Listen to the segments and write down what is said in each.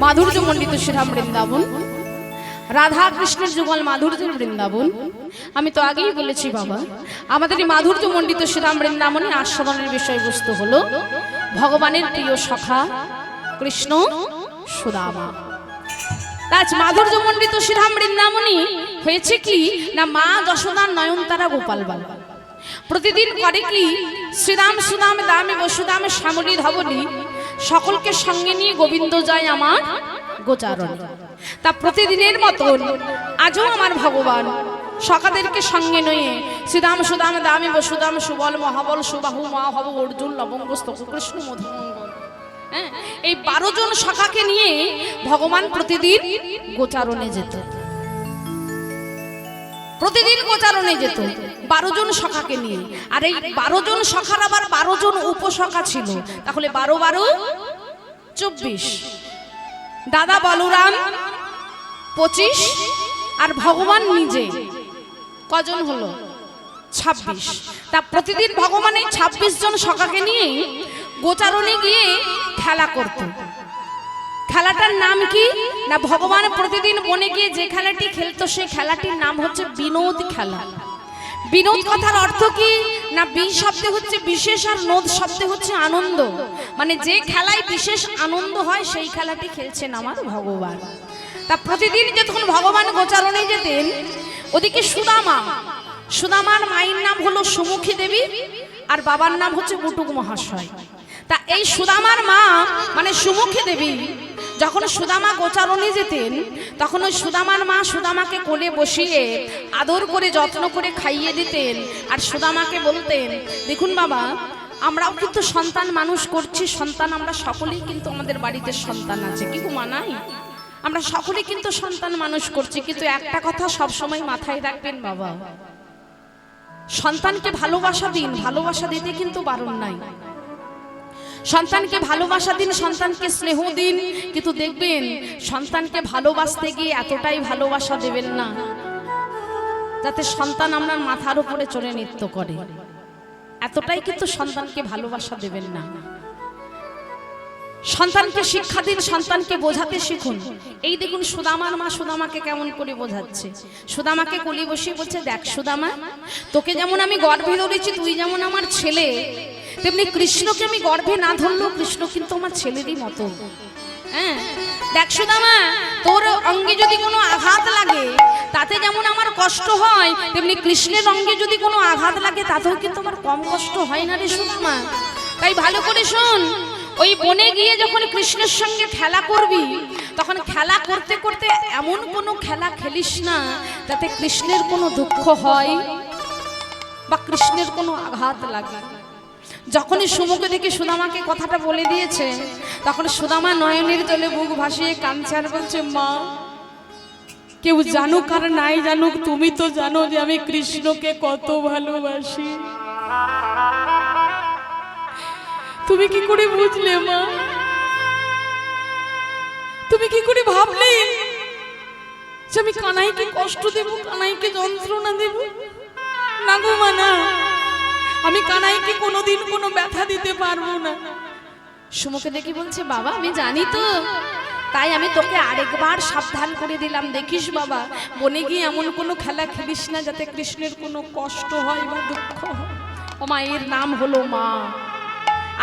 মাধুর্যমণ্ডিত শ্রীধাম বৃন্দাবন, রাধা কৃষ্ণের যুগল মাধুর্যের বৃন্দাবন। আমি তো আগেই বলেছি বাবা, আমাদের এই মাধুর্যমণ্ডিত শ্রীধাম বৃন্দাবনে আস্বাদনের বিষয়বস্তু হলো ভগবানের প্রিয় সখা কৃষ্ণ সুদামা। আজ মাধুর্যমণ্ডিত শ্রীধাম বৃন্দাবনে হয়েছে কি না, মা যশোদার নয়নতারা গোপাল বাবা প্রতিদিন করে কি, শ্রীরাম সুদাম দামে বসুদাম শ্যামলী ধবলী সকলকে সঙ্গে নিয়ে গোবিন্দ যায় আমার গোচারণ। তা প্রতিদিনের মতন আজও আমার ভগবান সখাদেরকে সঙ্গে নিয়ে শ্রীরাম সুদাম দামে বসুদাম সুবল মহাবল সুবাহু মহাভব অর্জুন লবঙ্গস্তক কৃষ্ণ মধুমঙ্গল, এই 12 জন সখাকে নিয়ে ভগবান প্রতিদিন গোচারণে যেত, প্রতিদিন গোচারণে যেত 12 জন সখাকে নিয়ে। আর এই 12 জন সখার আবার 12 জন উপসখা ছিল, তাহলে 12 12 24। দাদা বলরাম 25 আর ভগবান নিজে কজন হলো 26। তা প্রতিদিন ভগবান এই 26 জন সখাকে নিয়ে গোচারণে গিয়ে খেলা করত। খেলাটার নাম কি না, ভগবান প্রতিদিন বনে গিয়ে যে খেলাটি খেলতো সেই খেলাটির নাম হচ্ছে বিনোদ খেলা। বিনোদ কথার অর্থ কি না, বি শব্দে হচ্ছে বিশেষ আর নোদ শব্দে হচ্ছে আনন্দ, মানে যে খেলায় বিশেষ আনন্দ হয় সেই খেলাটি খেলছেন আমার ভগবান। তা প্রতিদিন যখন ভগবান গোচারণে যেতেন, ওদিকে সুদামা, সুদামার মায়ের নাম হলো সুমুখী দেবী আর বাবার নাম হচ্ছে বুটুক মহাশয়। তা এই সুদামার মা মানে সুমুখী দেবী যখন সুদামা গোচারণে যেতেন, তখন ওই সুদামার মা সুদামাকে কোলে বসিয়ে আদর করে যত্ন করে খাইয়ে দিতেন। আর সুদামাকে বলতেন, দেখুন বাবা, আমরাও কিন্তু সন্তান মানুষ করছি, সন্তান আমরা সকলেই কিন্তু আমাদের বাড়িতে সন্তান আছে, কিন্তু মানাই আমরা সকলেই কিন্তু সন্তান মানুষ করছি, কিন্তু একটা কথা সব সময় মাথায় রাখবেন বাবা, সন্তানকে ভালোবাসা দিন, ভালোবাসা দিতে কিন্তু বারণ নাই। সন্তানকে ভালোবাসা দিন, সন্তানকে স্নেহ দিন, কিন্তু দেখবেন সন্তানকে ভালোবাসতে গিয়ে এতটাই ভালোবাসা দেবেন না যাতে সন্তান আপনার মাথার উপরে চড়ে নৃত্য করে, এতটাই কিন্তু সন্তানকে ভালোবাসা দেবেন না। সন্তানকে শিক্ষা দিন, সন্তানকে বোঝাতে শিখুন। এই দেখুন সুদামার মা সুদামাকে কেমন করে বোঝাচ্ছে। সুদামাকে কোলে বসিয়ে বলছে, দেখ সুদামা, তোকে যেমন আমি গর্ভে ধরেছি, তুই যেমন আমার ছেলে, তেমনি কৃষ্ণকে আমি গর্ভে না ধরলেও কৃষ্ণ কিন্তু আমার ছেলেরই মতো। দেখ সুদামা, তোর অঙ্গে যদি কোনো আঘাত লাগে তাতে যেমন আমার কষ্ট হয়, তেমনি কৃষ্ণের অঙ্গে যদি কোনো আঘাত লাগে তাতেও কিন্তু আমার কম কষ্ট হয় না রে সুদামা। তাই ভালো করে শোন, ওই বনে গিয়ে যখন কৃষ্ণের সঙ্গে খেলা করবি, তখন খেলা করতে করতে এমন কোনো খেলা খেলিস না যাতে কৃষ্ণের কোনো দুঃখ হয় বা কৃষ্ণের কোনো আঘাত লাগে। যখনই সুমুখে দেখে সুদামাকে কথাটা বলে দিয়েছে, তখন সুদামা নয়নের জলে বুক ভাসিয়ে কাঁদছে আর বলছে, মা, কেউ জানুক আর নাই জানুক, তুমি তো জানো যে আমি কৃষ্ণকে কত ভালোবাসি। তুমি কি করে বুঝলে মা? তুমি কি করে ভাবলে যে আমি কানাইকে কষ্ট দেব, কানাইকে যন্ত্রণা দেব? না গো মা, না, আমি কানাইকে কোনোদিন কোনো ব্যথা দিতে পারবো না। সুমুখে দেখি বলছে, বাবা আমি জানি তো, তাই আমি তোকে আরেকবার সাবধান করে দিলাম, দেখিস বাবা, বনে গিয়ে এমন কোনো খেলা খেলিস না যাতে কৃষ্ণের কোনো কষ্ট হয় বা দুঃখ হয়। ও মা, এর নাম হলো মা।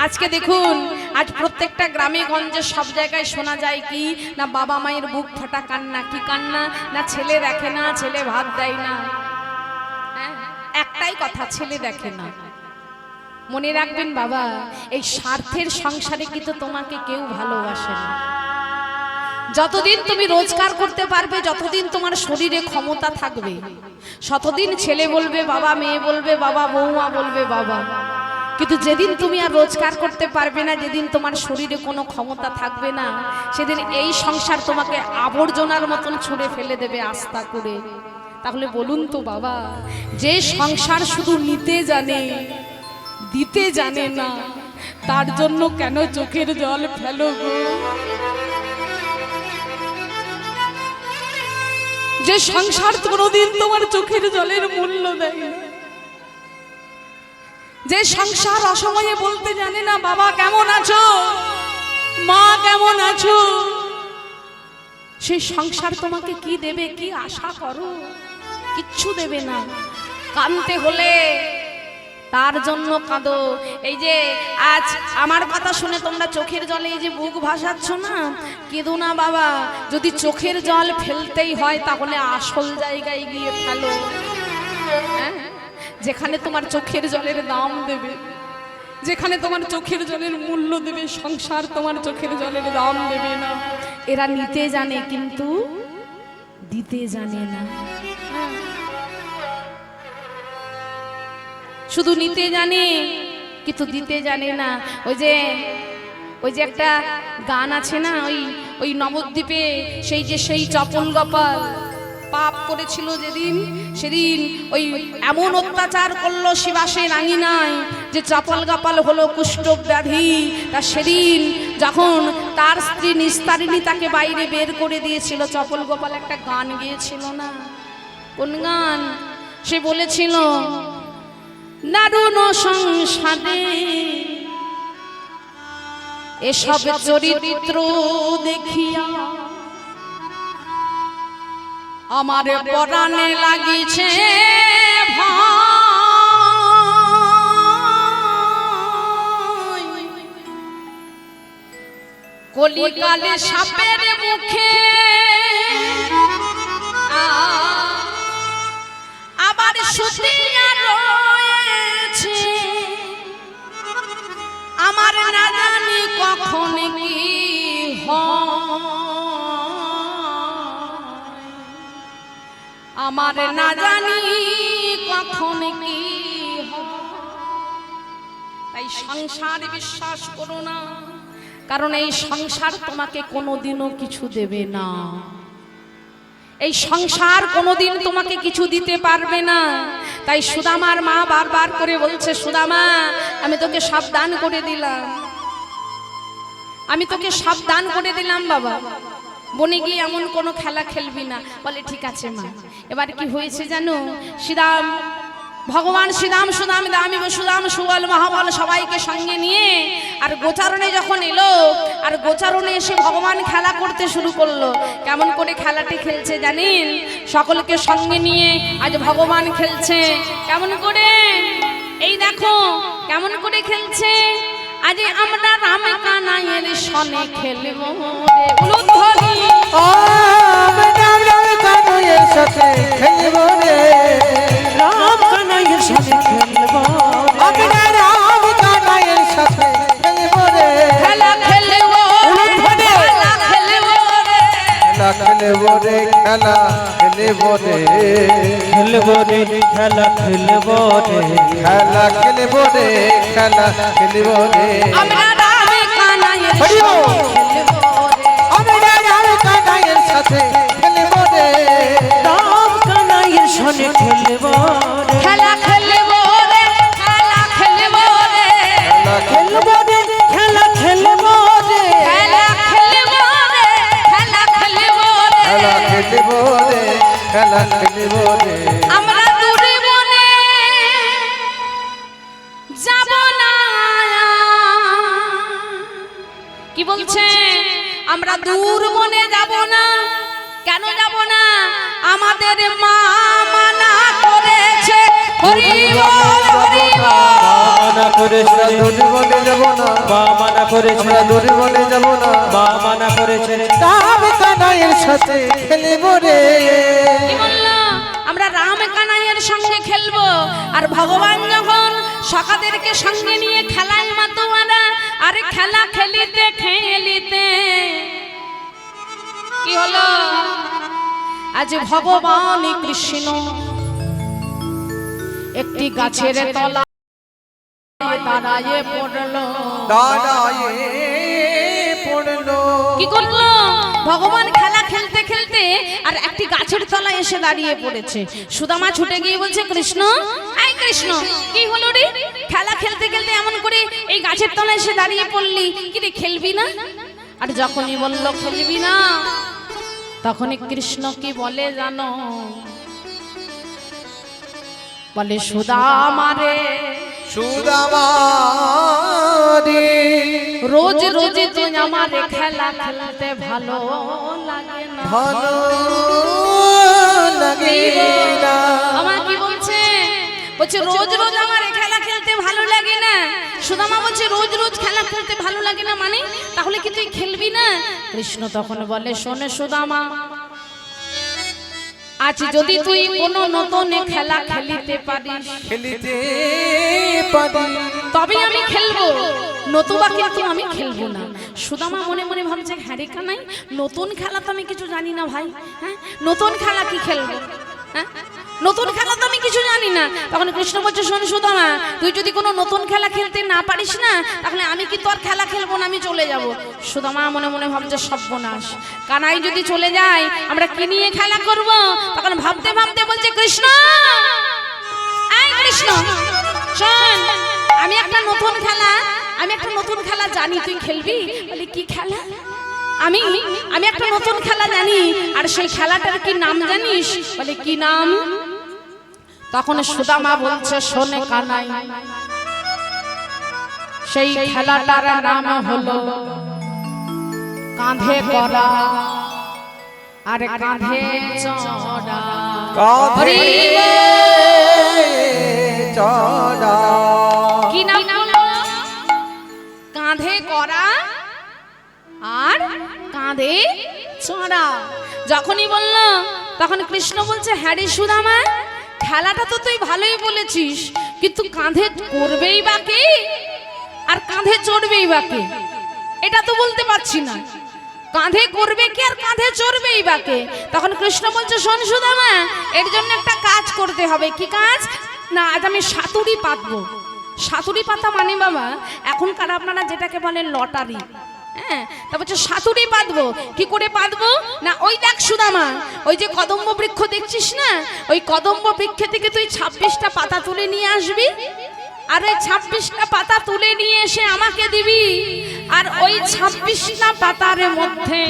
আজকে দেখুন, আজ প্রত্যেকটা গ্রামে গঞ্জে সব জায়গায় শোনা যায় কি না, বাবা মায়ের বুক ফাটা কান্না। কি কান্না? না ছেলে দেখে না, ছেলে ভাত দেয় না, একটাই কথা, ছেলে দেখে না। মনে রাখবেন বাবা, এই স্বার্থের সংসারে কিন্তু তোমাকে কেউ ভালোবাসে না। যতদিন তুমি রোজগার করতে পারবে, যতদিন তোমার শরীরে ক্ষমতা থাকবে, ততদিন ছেলে বলবে বাবা, মেয়ে বলবে বাবা, বৌমা বলবে বাবা। কিন্তু যেদিন তুমি আর রোজগার করতে পারবে না, যেদিন তোমার শরীরে কোনো ক্ষমতা থাকবে না, সেদিন এই সংসার তোমাকে আবর্জনার মতন ছুঁড়ে ফেলে দেবে আস্থা করে। তাহলে বলুন তো বাবা, যে সংসার শুধু নিতে জানে, দিতে জানে না, তার জন্য কেন চোখের জল ফেলো গো? যে সংসার কোনোদিন তোমার চোখের জলের মূল্য দেয় না, যে সংসার অসময়ে বলতে জানে না বাবা কেমন আছো, মা কেমন আছো, সেই সংসার তোমাকে কি দেবে, কি আশা করো? কিচ্ছু দেবে না। কাঁদতে হলে তার জন্য কাঁদো। এই যে আজ আমার কথা শুনে তোমরা চোখের জলে এই যে বুক ভাসাচ্ছ না, কেঁদো না বাবা। যদি চোখের জল ফেলতেই হয় তাহলে আসল জায়গায় গিয়ে ফেলো, হ্যাঁ? যেখানে তোমার চোখের জলের দাম দেবে, যেখানে তোমার চোখের জলের মূল্য দেবে। সংসার তোমার চোখের জলের দাম দেবে না। এরা নিতে জানে কিন্তু দিতে জানে না। শুধু নিতে জানে কিন্তু দিতে জানে না। ওই যে একটা গান আছে না, ওই নবদ্বীপে সেই চপল গোপাল পাপ করেছিল যেদিন, সেদিন ওই এমন অত্যাচার করলো শিবাসের আঙিনায় যে চপল গোপাল হলো কুষ্ঠ ব্যাধি। তা সেদিন যখন তার স্ত্রী নিস্তারিণী তাকে বাইরে বের করে দিয়েছিল, চপল গোপাল একটা গান গেয়েছিল না? কোন গান? সে বলেছিল, দারুণ সংসারে এসব চরিত্র দেখিয়া আমার পরাণে লাগিছে ভয়। কলিকালে সাপের মুখে আবার শুতিয়া রয়েছে, আমার না জানি কখন কি আমার না জানি কখন কি। তাই সংসার বিশ্বাস করো না, কারণ এই সংসার তোমাকে কোনোদিনও কিছু দেবে না। এই সংসার কোনোদিন তোমাকে কিছু দিতে পারবে না। তাই সুদামার মা বারবার করে বলছে, সুদামা আমি তোকে সাবধান করে দিলাম, আমি তোকে সাবধান করে দিলাম বাবা, বনে গিয়ে এমন কোনো খেলা খেলবি না। বলে ঠিক আছে মা। এবার কি হয়েছে জানো? শ্রীরাম ভগবান শ্রীরাম সুদাম দামি সুদাম সুবল মহাবল সবাইকে সঙ্গে নিয়ে আর গোচারণে যখন এলো, আর গোচারণে এসে ভগবান খেলা করতে শুরু করলো। কেমন করে খেলাটি খেলছে জানেন? সকলকে সঙ্গে নিয়ে আজ ভগবান খেলছে। কেমন করে? এই দেখো কেমন করে খেলছে। আজ আমরা রাম কানাইয়ের সনে খেলবো রে উলুধ্বনি, আমরা রাম কানাইয়ের সাথে খেলবো রে, রাম কানাইয়ের সাথে খেলবো, আমরা রাম কানাইয়ের সাথে খেলবো রে, খেলা খেলবো উলুধ্বনি, খেলা খেলবো রে, খেলা খেলবো রে, খেলা খেলবো রে, খেলবো রে, খেলা খেলবো রে, খেলা খেলবো রে, খেলা খেলবো রে, আমরা রাম কানাইয়ের সনে খেলবো রে, আমরা রাম কানাইয়ের সাথে খেলবো রে, রাম কানাইয়ের সাথে খেলবো রে, খেলা খেলবো রে, খেলা খেলবো রে, খেলা খেলবো রে, খেলা খেলবো রে, খেলা খেলবো রে, খেলা খেলবো রে, খেলা খেলবো রে, খেলা খেলবো রে, আমরা দূরে বনে যাব না। কি বলছে? আমরা দূর বনে যাব না। কেন যাব না? আমাদের মা মানা করেছে। হরি বল হরি বল। মানা করেছে, দূরে বনে যাব না, মা মানা করেছে, আমরা দূরে বনে যাব না, মা মানা করেছে, রাম কানাইয়ের সাথে খেলবো রে। কি বললো? আমরা রাম কানাইয়ের সঙ্গে খেলবো। আর ভগবান যখন সখাদেরকে সঙ্গে নিয়ে খেলায় মাতোয়ারা, আরে খেলা খেলিতে খেলিতে কি হলো? আজ ভগবান কৃষ্ণ একটি গাছের তলায় দাঁড়ায়ে পড়লো। দাঁড়ায়ে পড়লো। কি করলো? ভগবান খেলা খেলতে খেলতে আর একটি গাছের তলায় এসে দাঁড়িয়ে পড়েছে। সুদামা ছুটে গিয়ে বলছে, কৃষ্ণ এই কৃষ্ণ কি হলো রে? খেলা খেলতে খেলতে এমন করে এই গাছের তলায় এসে দাঁড়িয়ে পড়লি, কি রে খেলবি না? আর যখনই বলল খেলবি না, তখনই কৃষ্ণ কি বলে জানো? বলে সুদামা রে সুদামা রে রোজ রোজ তুই আমার খেলা খেলতে ভালো লাগে না ভালো লাগে না আমার কি বলছে বলছে রোজ রোজ আমার খেলা খেলতে ভালো লাগে না সুদামা বলছে রোজ রোজ খেলা খেলতে ভালো লাগে না মানে তাহলে কি তুই খেলবি না কৃষ্ণ তখন বলে শোনে সুদামা আজ যদি তুই কোনো নতুন খেলা খেলিতে পারিস তবে আমি খেলবো নতুবা কিন্তু আমি খেলবো না সুদামা মনে মনে ভাবছে হ্যাঁ রে কানাই নতুন খেলা তো আমি কিছু জানি না ভাই হ্যাঁ নতুন খেলা কি খেলবো হ্যাঁ নতুন খেলা তো আমি কিছু জানি না তখন কৃষ্ণ বলছে শোন সুদামা তুই যদি কোনো নতুন খেলা খেলতে না পারিস না তাহলে আমি কি তোর খেলা খেলবো না আমি চলে যাব সুদামা মনে মনে ভাবছে সর্বনাশ কানাই যদি চলে যায় আমরা কি নিয়ে খেলা করব তখন ভাবতে ভাবতে বলছে কৃষ্ণ এই কৃষ্ণ শোন আমি একটা নতুন খেলা জানি তুই খেলবি বলে কি খেলা আমি একটা নতুন খেলা জানি আর সেই খেলাটার কি নাম জানিস বলে কি নাম তখন সুদামা বলছে শোনে কানাই সেই খেলাটার নাম হলো কাঁধে করা আর কাঁধে চড়া কাঁধে চড়া কি নাম কাঁধে করা আর কাঁধে চড়া যখনই বলল তখন কৃষ্ণ বলছে হ্যাঁ রে সুদামা খেলাটা তো তুই ভালোই বলেছিস কিন্তু কাঁধে করবেই বা কে আর কাঁধে চড়বেই বা কে এটা তো বলতে পারছি না কাঁধে করবে কে আর কাঁধে চড়বেই বা কে তখন কৃষ্ণ বলছে শোন সুদামা এর জন্য একটা কাজ করতে হবে কি কাজ না আজ আমি সাতুরি পাতবো সাতুরি পাতা মানে বাবা এখনকার আপনারা যেটাকে বলেন লটারি হ্যাঁ তা বলছে সাতুরি পাতবো কি করে পাতবো না ওই দেখ সুদামা ওই যে কদম্ব বৃক্ষ দেখছিস না ওই কদম্ব বৃক্ষ থেকে তুই 26টা পাতা তুলে নিয়ে আসবি আর ওই 26টা পাতা তুলে নিয়ে এসে আমাকে দিবি আর ওই 26টা পাতার মধ্যে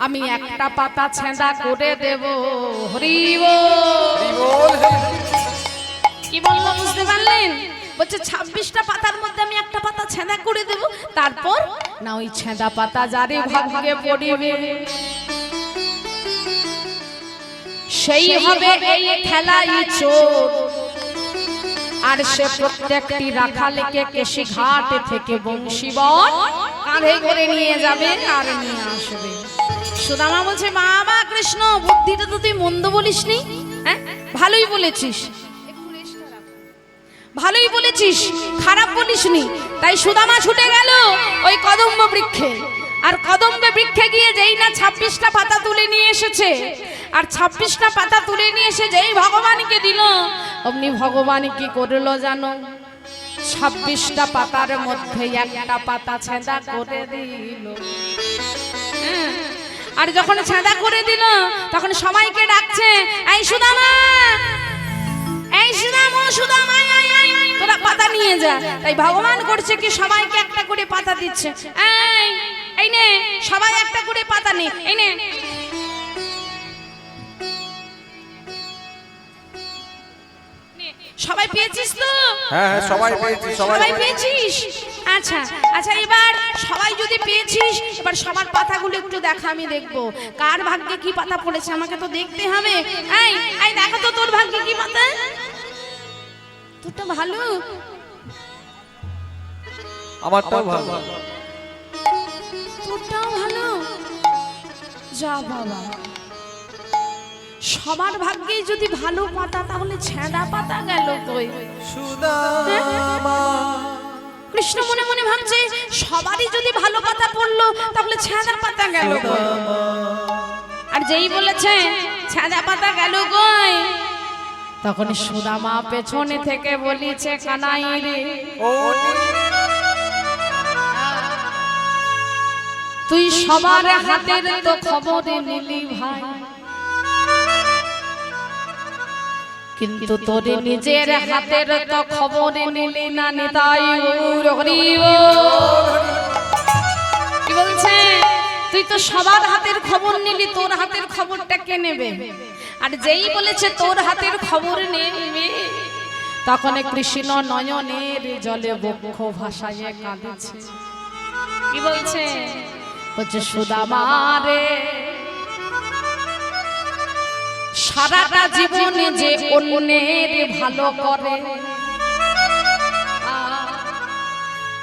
আমি একটা পাতা ছেঁদা করে দেব হরি বল কি বললো বুঝতে পারলেন বলছে 26টা পাতার মধ্যে আমি একটা পাতা ছেঁদা করে দেব তারপর না ওই ছেঁদা পাতা যারে ভাগ্যে পড়িবে সেই হবে এই খেলাই চোর আর সে প্রত্যেকটি রাখালকে কেশি ঘাট থেকে বংশীবন কাঁধে করে নিয়ে যাবে আর নিয়ে আসবে সুদামা বলছে বাবা কৃষ্ণ বুদ্ধিটা তো তুই মন্দ বলিসনি হ্যাঁ ভালোই বলেছিস ভালোই বলেছিস খারাপ বলিসনি তাই সুদামা ছুটে গেল ওই কদম্ব বৃক্ষে আর কদম্ব বৃক্ষে গিয়ে যেই না 26টা পাতা তুলে নিয়ে এসেছে আর 26টা পাতা তুলে নিয়ে এসে যেই ভগবানকে দিল অমনি ভগবান কি করলো জানো 26টা পাতার মধ্যে একটা পাতা ছেঁদা করে দিল আর যখন ছেঁদা করে দিল তখন সবাইকে ডাকছে এই সুদামা সুদামা তোরা পাতা নিয়ে যা তাই ভগবান করছে কি সবাইকে একটা করে পাতা দিচ্ছে এই নে সবাই একটা করে পাতা নে এই নে সবাই পেয়েছিস তো হ্যাঁ সবাই পেয়েছি সবাই পেয়েছিস আচ্ছা আচ্ছা এবার সবাই যদি পেয়েছিস এবার সবার পাতাগুলো একটু দেখা আমি দেখবো কার ভাগ্যে কি পাতা পড়েছে আমাকে তো দেখতে হবে এই দেখো তো তোর ভাগ্যে কি পাতা তোরটা ভালো আমারটাও ভালো তোরটাও ভালো যা বাবা সবার ভাগ্যেই যদি ভালো পাতা তাহলে ছেঁদা পাতা গেল কই সুদামা কৃষ্ণ মনে মনে ভাবছে সবারই যদি ভালো পাতা পড়লো তাহলে ছেঁদা পাতা গেল কই আর যেই বলেছে ছেঁদা পাতা গেল কই তখন সুদামা পেছনে থেকে বলিছে কানাই রে তুই সবার হাতের তো খবর নিলি ভাই কিন্তু তোর নিজের হাতের তো খবর নিলি না নিতাই কি বলছে তুই তো সবার হাতের খবর নিলি তোর হাতের খবরটা কে নেবে আর যেই বলেছে তোর হাতের খবর নেবে তখন কৃষ্ণ নয়নের জলে বক্ষ ভাসাইয়ে কাঁদেছে। কি বলছে? বলছে সুদামা রে, সারাটা জীবনে যে অন্যের ভালো করে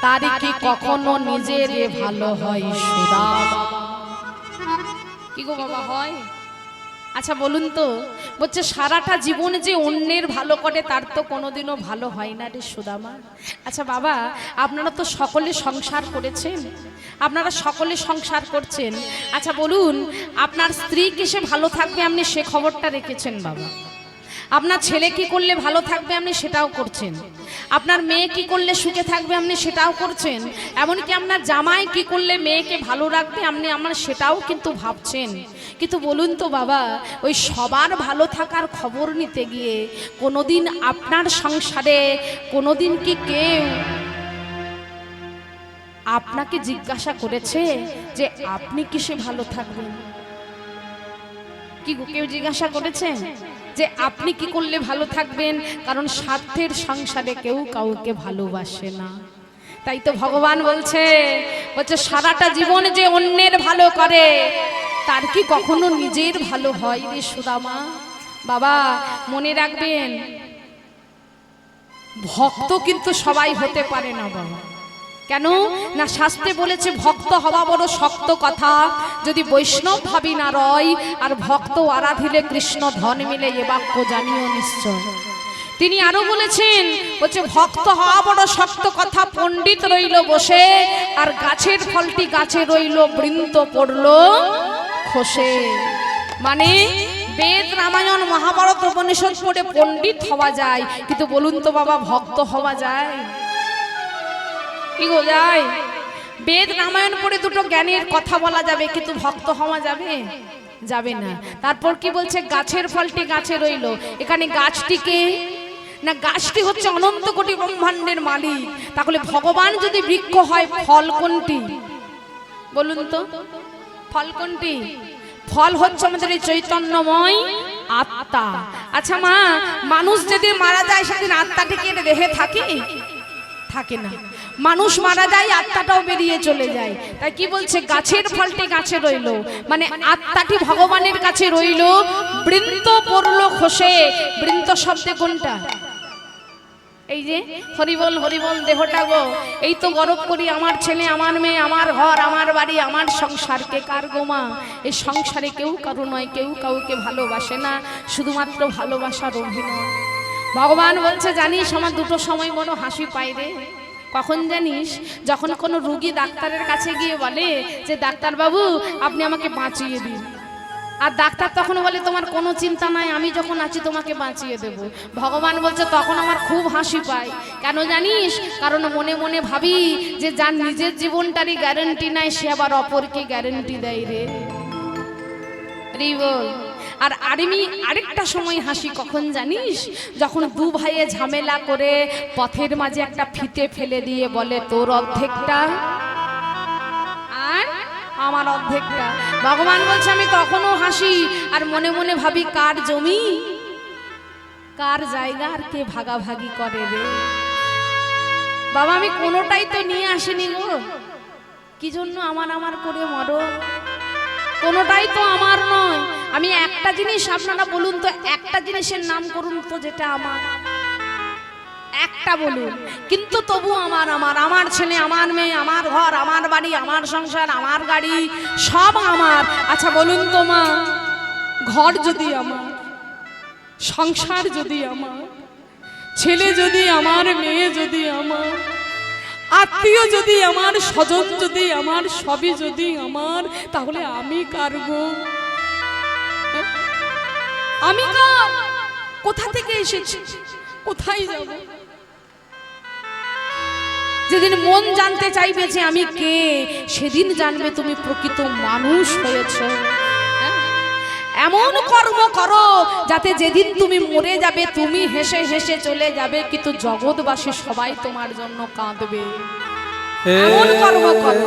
তার কি কখনো নিজের ভালো হয় সুদামা? কি গো বাবা হয়? আচ্ছা বলুন তো, বলছে সারাটা জীবনে যে অন্যের ভালো করে তার তো কোনোদিনও ভালো হয় না রে সুদামা। আচ্ছা বাবা, আপনারা তো সকলে সংসার করেছেন, আপনারা সকলে সংসার করছেন। আচ্ছা বলুন, আপনার স্ত্রী কিসে ভালো থাকবে আপনি সে খবরটা রেখেছেন বাবা? আপনার ছেলে কি করলে ভালো থাকবে আপনি সেটাও করছেন, আপনার মেয়ে কি করলে সুখে থাকবে আপনি সেটাও করছেন, এমনকি আপনার জামাই কি করলে মেয়েকে ভালো রাখবে আপনি আমার সেটাও কিন্তু ভাবছেন। কিন্তু বলুন তো বাবা, ওই সবার ভালো থাকার খবর নিতে গিয়ে কোনোদিন আপনার সংসারে কোনোদিন কি কেউ আপনাকে জিজ্ঞাসা করেছে যে আপনি কিসে ভালো থাকবেন? কি কেউ জিজ্ঞাসা করেছে যে আপনি কি করলে ভালো থাকবেন? কারণ স্বার্থের সংসারে কেউ কাউকে ভালোবাসে না। তাই তো ভগবান বলছে সারাটা জীবন যে অন্যের ভালো করে তার কি কখনো নিজের ভালো হয় রে সুদামা? বাবা মনে রাখবেন, ভক্ত কিন্তু সবাই হতে পারে না বাবা। কেন না? শাস্ত্রে বলেছে ভক্ত হওয়া বড় শক্ত কথা, যদি বৈষ্ণব ভাবি না রয় আর ভক্ত আরাধিলে কৃষ্ণ ধন মিলে, এ বাক্য জানিও নিশ্চয়। তিনি আরো বলেছেন, বলছে ভক্ত হওয়া বড় শক্ত কথা, পণ্ডিত রইল বসে আর গাছের ফলটি গাছে রইল, বৃন্ত পড়ল খসে। মানে বেদ রামায়ণ মহাভারত উপনিষদ পড়ে পণ্ডিত হওয়া যায়, কিন্তু বলুন তো বাবা ভক্ত হওয়া যায়? কি গো যায়? বেদ রামায়ণ পড়ে দুটো জ্ঞানের কথা বলা যাবে, কিন্তু ভক্ত হওয়া যাবে? যাবে না। তারপর কি বলছে? গাছের ফলটি গাছে রইল। এখানে গাছটিকে না, গাছটি হচ্ছে অনন্ত কোটি ব্রহ্মাণ্ডের মালিক। তাহলে ভগবান যদি বৃক্ষ হয়, ফল কোনটি বলুন তো? ফল কোনটি? ফল হচ্ছে আমাদের এই চৈতন্যময় আত্মা। আচ্ছা মা, মানুষ যেদিন মারা যায় সেদিন আত্মাটিকে দেহে থাকে? থাকে না। মানুষ মারা যায়, আত্মাটাও বেরিয়ে চলে যায়। তাই কি বলছে? গাছের ফলটি গাছে রইল, মানে আত্মাটি ভগবানের কাছে রইল, বৃন্ত পড়ল খসে। বৃন্ত শব্দে কোনটা? এই যে হরিবল হরিবল দেহটা গো, এই তো গরব করি আমার ছেলে, আমার মেয়ে, আমার ঘর, আমার বাড়ি, আমার সংসার। কে কার গোমা? এই সংসারে কেউ কারো নয়, কেউ কাউকে ভালোবাসে না, শুধুমাত্র ভালোবাসার অভিনয়। ভগবান বলছে জানিস আমার দুটো সময় মনে হাসি পায় রে। কখন জানিস? যখন কোনো রুগী ডাক্তারের কাছে গিয়ে বলে যে ডাক্তারবাবু আপনি আমাকে বাঁচিয়ে দিন, আর ডাক্তার তখন বলে তোমার কোনো চিন্তা নাই, আমি যখন আছি তোমাকে বাঁচিয়ে দেব। ভগবান বলছে তখন আমার খুব হাসি পায়। কেন জানিস? কারণ মনে মনে ভাবি যে যার নিজের জীবনটারই গ্যারান্টি নাই, সে আবার অপরকে গ্যারান্টি দেয় রে। বল। আর আমি আরেকটা সময় হাসি কখন জানিস? যখন দু ভাইয়ে ঝামেলা করে পথের মাঝে একটা ফিতে ফেলে দিয়ে বলে তোর অর্ধেকটা আর আমার অর্ধেকটা। ভগবান বলছে আমি তখনও হাসি আর মনে মনে ভাবি কার জমি, কার জায়গা আর কে ভাগাভাগি করে রে। বাবা আমি কোনোটাই তো নিয়ে আসিনি গো, কি জন্য আমার আমার করে মরো? কোনোটাই তো আমার নয়। আমি একটা জিনিস, আপনারা বলুন তো, একটা জিনিসের নাম করুন তো যেটা আমার, একটা বলুন। কিন্তু তবু আমার আমার আমার ছেলে, আমার মেয়ে, আমার ঘর, আমার বাড়ি, আমার সংসার, আমার গাড়ি, সব আমার। আচ্ছা বলুন তো মা, ঘর যদি আমার, সংসার যদি আমার, ছেলে যদি আমার, মেয়ে যদি আমার, আত্মীয় যদি আমার, স্বজন যদি আমার, সবই যদি আমার, তাহলে আমি কার গো? আমি কার? কোথা থেকে এসেছি, কোথায় যাব? যেদিন মন জানতে চাইবে যে আমি কে, সেদিন জানবে তুমি প্রকৃত মানুষ হয়েছ। এমন কর্ম করো যাতে যেদিন তুমি মরে যাবে তুমি হেসে হেসে চলে যাবে, কিন্তু জগৎবাসী সবাই তোমার জন্য কাঁদবে। এমন কর্ম করো।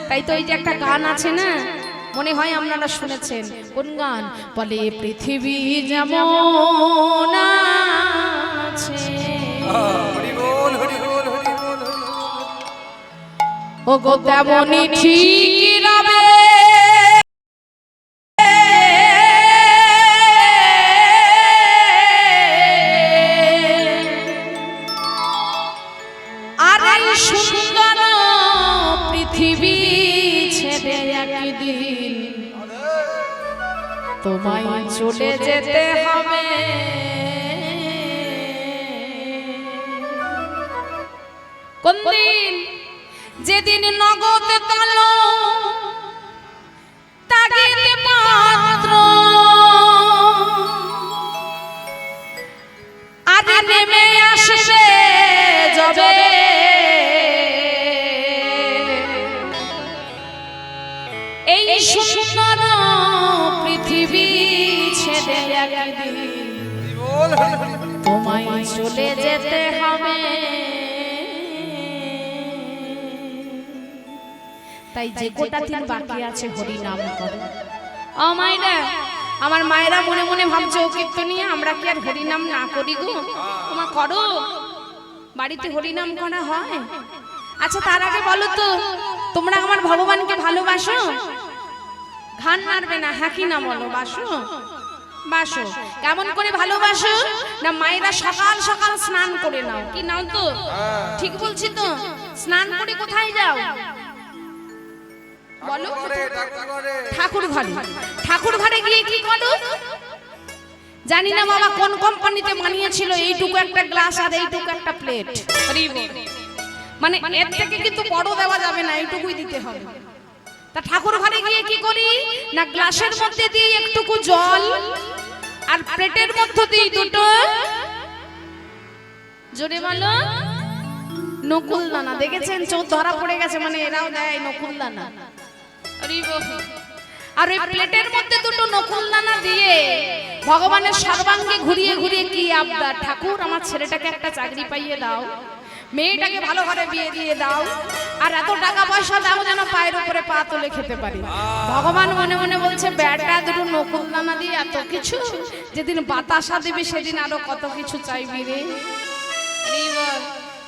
তাই তো এই যে একটা গান আছে না, মনে হয় আপনারা শুনেছেন কোন গান বলে পৃথিবী যেমন আছে হরি বল হরি বল হরি বল ও গো তেমনই ঠিক রবে আর এই সুন্দর পৃথিবী ছেড়ে একদিন তোমায় চলে যেতে হবে কোন দিন যেদিন নগদ কালো তাগিদ মাত্র আর নেমে আসবে যাবে এই সুন্দর পৃথিবী ছেড়ে একদিন বল হরি হরি তোমায় চলে যেতে হবে তাই যে গোটা দিন বাকি আছে হরি নাম করো ও মায়েরা আমার মায়েরা মনে মনে ভাবছে ও কীর্তনিয়া আমরা কি আর হরি নাম না করি গো তোমা করো বাড়িতে হরি নাম করা হয় আচ্ছা তার আগে বলো তো তোমরা আমার ভগবানকে ভালোবাসো ঘান মারবে না হাকি না বলো বাসো বাসো কেমন করে ভালোবাসো না মায়েরা সকাল সকাল স্নান করে নাও কি নাও তো ঠিক বলছি তো স্নান করে কোথায় যাও বলো ঠাকুর ঘরে ঠাকুর ঘরে গিয়ে কি করো জানি না বাবা কোন কোম্পানিতে বানিয়েছিল এইটুকু একটা গ্লাস আর এইটুকু একটা প্লেট মানে এর থেকে কিন্তু বড় দেওয়া যাবে না এইটুকুই দিতে হবে তা ঠাকুর ঘরে গিয়ে কি করি না গ্লাসের মধ্যে দিয়ে একটুকু জল আর প্লেটের মধ্যে দিয়ে দুটো জোরে বলো নকুল দানা দেখেছেন চোখ ধরা পড়ে গেছে মানে এরাও দেয় নকুল দানা আর ওই প্লেটের মধ্যে দুটো নকুল দানা দিয়ে ভগবানের সর্বাঙ্গে ঘুরিয়ে ঘুরিয়ে কি আবদার ঠাকুর আমার ছেলেটাকে একটা চাকরি পাইয়ে দাও মেয়েটাকে ভালো ঘরে বিয়ে দিয়ে দাও আর এত টাকা পয়সা দাও যেন পায়ের উপরে পা তুলে খেতে পারি ভগবান মনে মনে বলছে বেটা দুটো নকুল দানা দিয়ে এত কিছু যেদিন বাতাসা দেবে সেদিন আরো কত কিছু চাইবি রে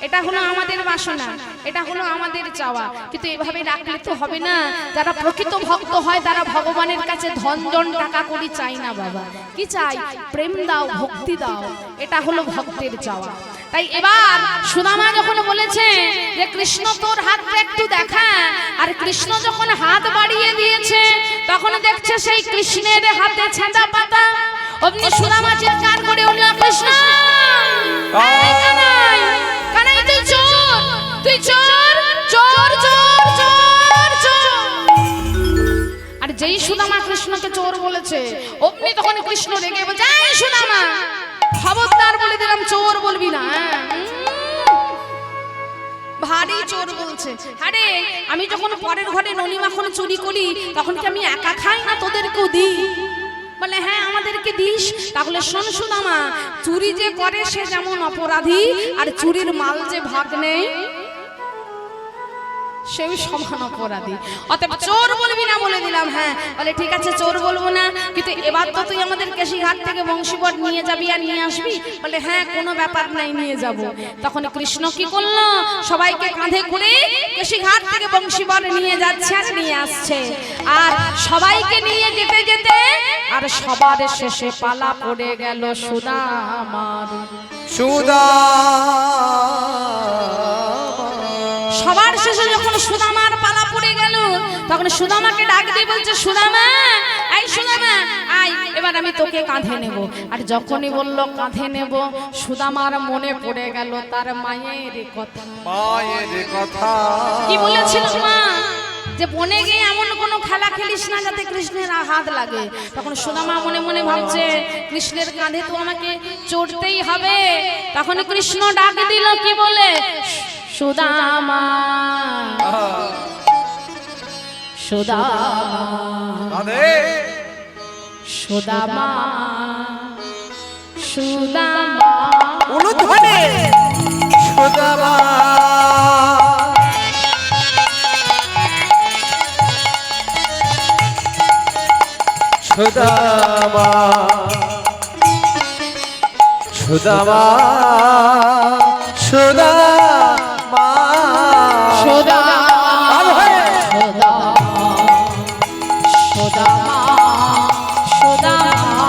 এটা হলো আমাদের বাসনা এটা হলো আমাদের চাওয়া কিন্তু এভাবে রাখলে তো হবে না যারা প্রকৃত ভক্ত হয় তারা ভগবানের কাছে ধন জন টাকা করি চাই না বাবা কি চাই প্রেম দাও ভক্তি দাও এটা হলো ভক্তের চাওয়া তাই এবার সুদামা যখন বলেছে যে কৃষ্ণ তোর হাতটা একটু দেখা আর কৃষ্ণ যখন হাত বাড়িয়ে দিয়েছে তখন দেখছে সেই কৃষ্ণের হাতে ছেঁড়া পাতা অমনি সুদামা চিৎকার করে উঠল কৃষ্ণ কানাই তুই চোর তুই চোর চোর চোর চোর চোর আর যেই সুদামা কৃষ্ণকে চোর বলেছে অমনি তখন কৃষ্ণ রেগে বলছে এই সুদামা খবরদার বলে দিলাম চোর বলবি না ভারী চোর বলছে আরে আমি যখন পরের ঘরে ননি মাখন চুরি করি তখন কি আমি একা খাই না তোদেরকেও দিই বলে হ্যাঁ আমাদেরকে দিস তাহলে শোন সুদামা চুরি যে করে সে যেমন অপরাধী আর চুরির মাল যে ভাগ নেই সেও সমান অপরাধী অতএব চোর বলবি না বলে দিলাম হ্যাঁ বলে ঠিক আছে চোর বলবো না কিন্তু এবার তো তুই আমাদের কেশিঘাট থেকে বংশীবট নিয়ে যাবি আর নিয়ে আসবি বলে হ্যাঁ কোনো ব্যাপার নাই নিয়ে যাব তখন কৃষ্ণ কি করলো সবাইকে কাঁধে করে কেশিঘাট থেকে বংশীবট নিয়ে যাচ্ছে আর নিয়ে আসছে আর সবাইকে নিয়ে যেতে যেতে আর সবার শেষে পালা পড়ে গেল সুদামার সবার শেষে যখন সুদামার পালা পড়ে গেল তখন সুদামাকে ডাক দিয়ে বলছে সুদামা এই সুদামা আয় এবার আমি তোকে কাঁধে নেব আর যখনই বলল কাঁধে নেব সুদামার মনে পড়ে গেল তার মায়ের কথা কি বলেছিল মা যে বনে গিয়ে এমন কোনো খেলা খেলিস না যাতে কৃষ্ণের হাত লাগে তখন সুদামা মনে মনে ভাবছে কৃষ্ণের কাঁধে তো আমাকে চড়তেই হবে তখন কৃষ্ণ ডাক দিল কি বলে সুদামা সুদামা সুদামা সুদামা অনুধ্বনি সুদামা সুদামা সুদামা সুদামা সুদামা সুদামা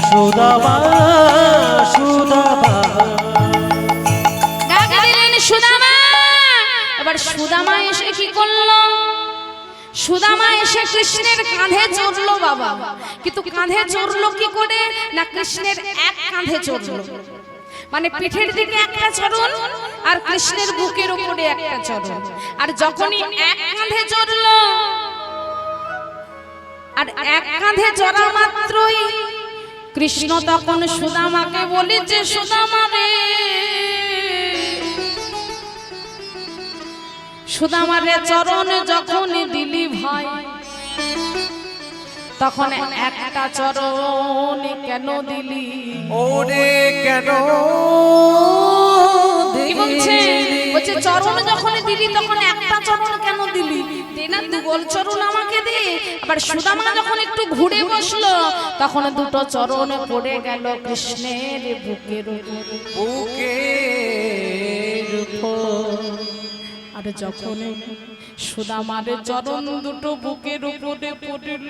সুদামা সুদামা ডাক দিলেন সুদামা। এবার সুদামা এসে কি করলো? সুদামা এসে কৃষ্ণের কাঁধে চড়লো বাবা। কিন্তু কাঁধে চড়লো কি করে? না কৃষ্ণের এক কাঁধে চড়লো, মানে পিঠের দিকে একটা চরণ আর কৃষ্ণের বুকের উপরে একটা চরণ। আর যখনই এক কাঁধে চড়লো, আর এক কাঁধে চড়া মাত্রই কৃষ্ণ তখন সুদামাকে বলেছে, সুদামা রে, সুদামার চরণ যখন দিলি ভাই, তখন একটা চরণ কেন দিলি? ওরে কেন কি বলছে? বলছে চরণ যখন দিলি তখন একটা চরণ কেন দিলি? দে না দুগল চরণ আমাকে দে। আবার সুদামা যখন একটু ঘুরে বসলো তখন দুটো চরণ পড়ে গেল কৃষ্ণের বুকের বুকের উপর। আর যখন সুদামার চরণ দুটো বুকের উপরে পড়ল,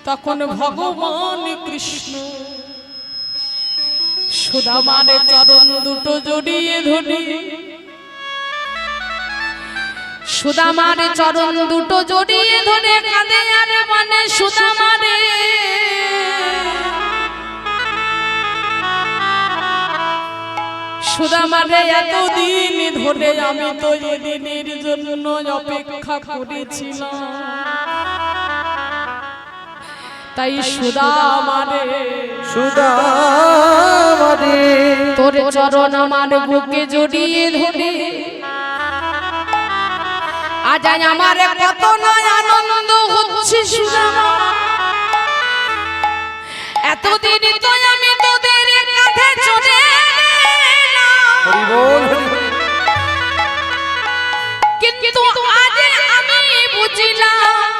তখন ভগবান কৃষ্ণ সুদামার চরণ দুটো জড়িয়ে ধরে, সুদামার চরণ দুটো জড়িয়ে ধরে কাঁদে আর মানে, সুদামারে সুদামারে এতদিন ধরে আমি তো এদিনের জন্য অপেক্ষা করেছিলাম, তাই সুদামারে সুদামারে তোর চরণ আমার বুকে জড়িয়ে ধরে আজ আমার কত নয় আনন্দ হচ্ছে সুদামা। এতদিন তো আমি তোদের কাঁধে চড়ে কিন্তু আজ আমি বুঝলাম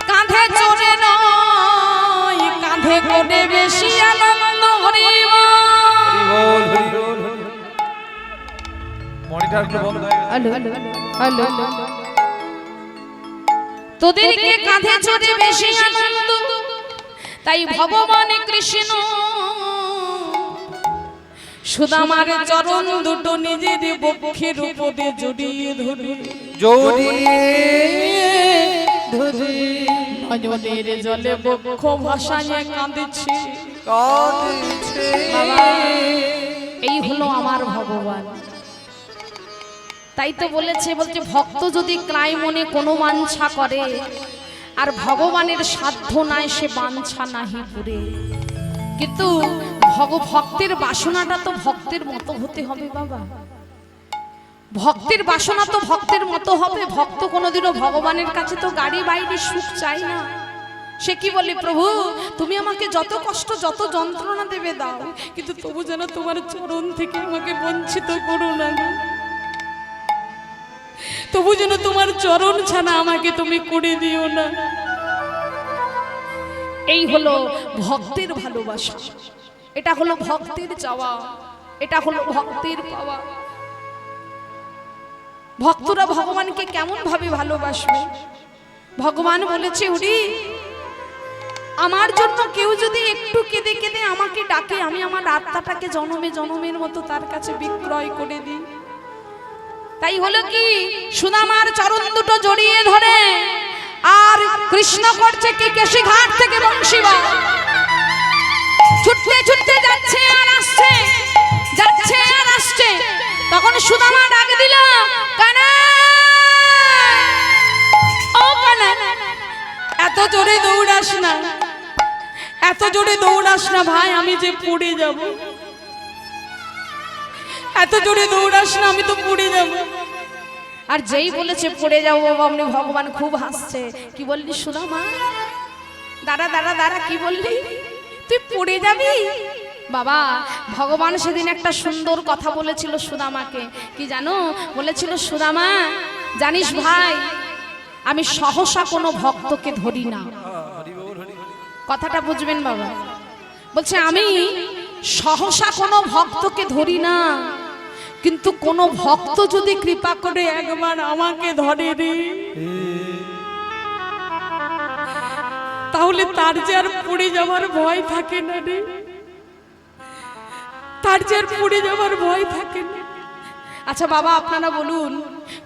কাঁধে চড়ে নয়, কাঁধে করে বেশি আনন্দ। হরি বল। তোদেরকে কাঁধে চড়ে বেশি আনন্দ, তাই ভগবান কৃষ্ণ সুদামার চরণ দুটো নিজের বক্ষের উপরে জড়িয়ে ধরে নয়নের জলে বক্ষ ভাসায় কাঁদছে। এই হলো আমার ভগবান। তাই তো বলেছে, বলছে ভক্ত যদি ক্রায় মনে কোনো বাঞ্ছা করে, আর ভগবানের সাধ্য নাই সে বাঞ্ছা নাহি পুরে। কিন্তু ভক্তের বাসনাটা তো ভক্তের মতো হতে হবে বাবা। ভক্তের বাসনা তো ভক্তের মতো হবে। ভক্ত কোনোদিনও ভগবানের কাছে তো গাড়ি বাইরে সুখ চাই না। সে কি বলে, প্রভু তুমি আমাকে যত কষ্ট যত যন্ত্রণা দেবে দাও, কিন্তু তবু যেন তোমার চরণ থেকে আমাকে বঞ্চিত করো না, তবু যেন তোমার চরণ ছাড়া আমাকে তুমি করে দিও না। এই হলো ভক্তের ভালোবাসা, এটা হলো ভক্তের চাওয়া, এটা হলো ভক্তের পাওয়া। ভক্তরা ভগবানকে কেমন ভাবে ভালোবাসবে? ভগবান বলেছে, উরি আমার জন্য কেউ যদি একটু কেঁদে কেঁদে আমাকে ডাকে, আমি আমার আত্মাটাকে জনমে জনমের মতো তার কাছে বিক্রয় করে দিই। তাই হলো কি, সুদামার চরণ দুটো জড়িয়ে ধরে আর কৃষ্ণ করছে কি, কেশি ঘাট থেকে বংশীবা ছুটতে ছুটতে যাচ্ছে আর আসছে, যাচ্ছে আর আসছে। তখন সুদামা ডাক দিল, কানা ও কানা, এত জোরে দৌড়াস না, এত জোরে দৌড়াস না ভাই, আমি যে পড়ে যাব। এত জোরে দৌড়াস না, আমি তো পড়ে যাব। আর যেই বলেছে পড়ে যাবো বাবা, অমনি ভগবান খুব হাসছে। কি বললি সুদামা? দাঁড়া দাঁড়া দাঁড়া, কি বললি? তুই পড়ে যাবি? বাবা ভগবান সেদিন একটা সুন্দর কথা বলেছিল সুদামাকে, কি জানো বলেছিল? সুদামা জানিস ভাই, আমি সহসা কোনো ভক্তকে ধরি না। কথাটা বুঝবেন বাবা। বলছে আমি সহসা কোনো ভক্তকে ধরি না, কিন্তু কোন ভক্ত যদি কৃপা করে একবার আমাকে ধরে রে, তাহলে তার যে আর পড়ে যাওয়ার ভয় থাকে না রে, তার যে আর পড়ে যাওয়ার ভয় থাকে না। আচ্ছা বাবা আপনারা বলুন,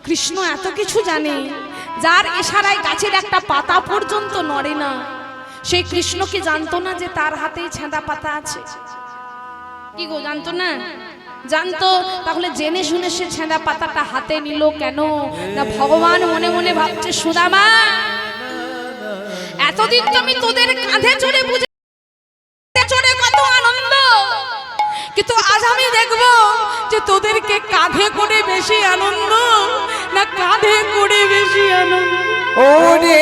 কৃষ্ণ এত কিছু জানে, যার ইশারায় গাছের একটা পাতা পর্যন্ত নড়ে না, সেই কৃষ্ণ কি জানতো না যে তার হাতেই ছেঁদা পাতা আছে? কি গো, জানতো না? জানতো। তাহলে জেনে শুনে সে ছেঁদা পাতাটা হাতে নিল কেন? না ভগবান মনে মনে ভাবছে, সুদামা এতদিন তো আমি তোদের কাঁধে চড়ে বুঝে চড়ে কত আনন্দ, কিন্তু আজ আমি দেখব যে তোদেরকে কাঁধে করে বেশি আনন্দ না কাঁধে করে বেশি আনন্দ। ওরে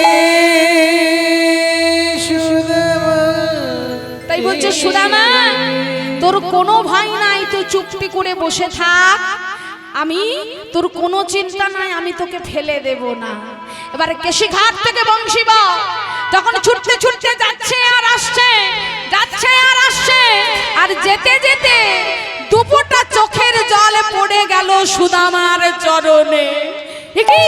সুদামা, তাই বলছে সুদামা তোর কোনো ভয় নাই, তুই চুপটি করে বসে থাক, আমি তোর কোনো চিন্তা নাই, আমি তোকে ফেলে দেব না। এবারে কেশিঘাট থেকে বংশীবা তখন ছুটতে ছুটতে যাচ্ছে আর আসছে, যাচ্ছে আর আসছে, আর যেতে যেতে দুপোটা চোখের জল পড়ে গেল সুদামার চরণে। কি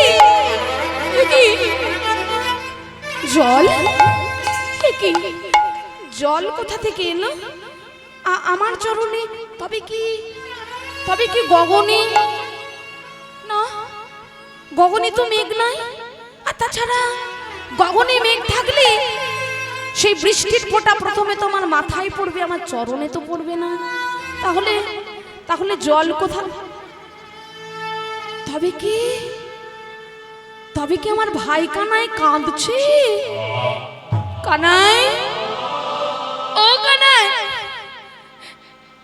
জল, কি জল কোথা থেকে এলো আমার চরণে? তবে কি গগনে? না, গগনে তো মেঘ নাই। আর তাছাড়া গগনে মেঘ থাকলে সেই বৃষ্টির ফোঁটা প্রথমে তো আমার মাথায় পড়বে, আমার চরণে তো পড়বে না। তাহলে জল কোথায়? তবে কি আমার ভাই কানাই কাঁদছে? কানাই, ও কানাই,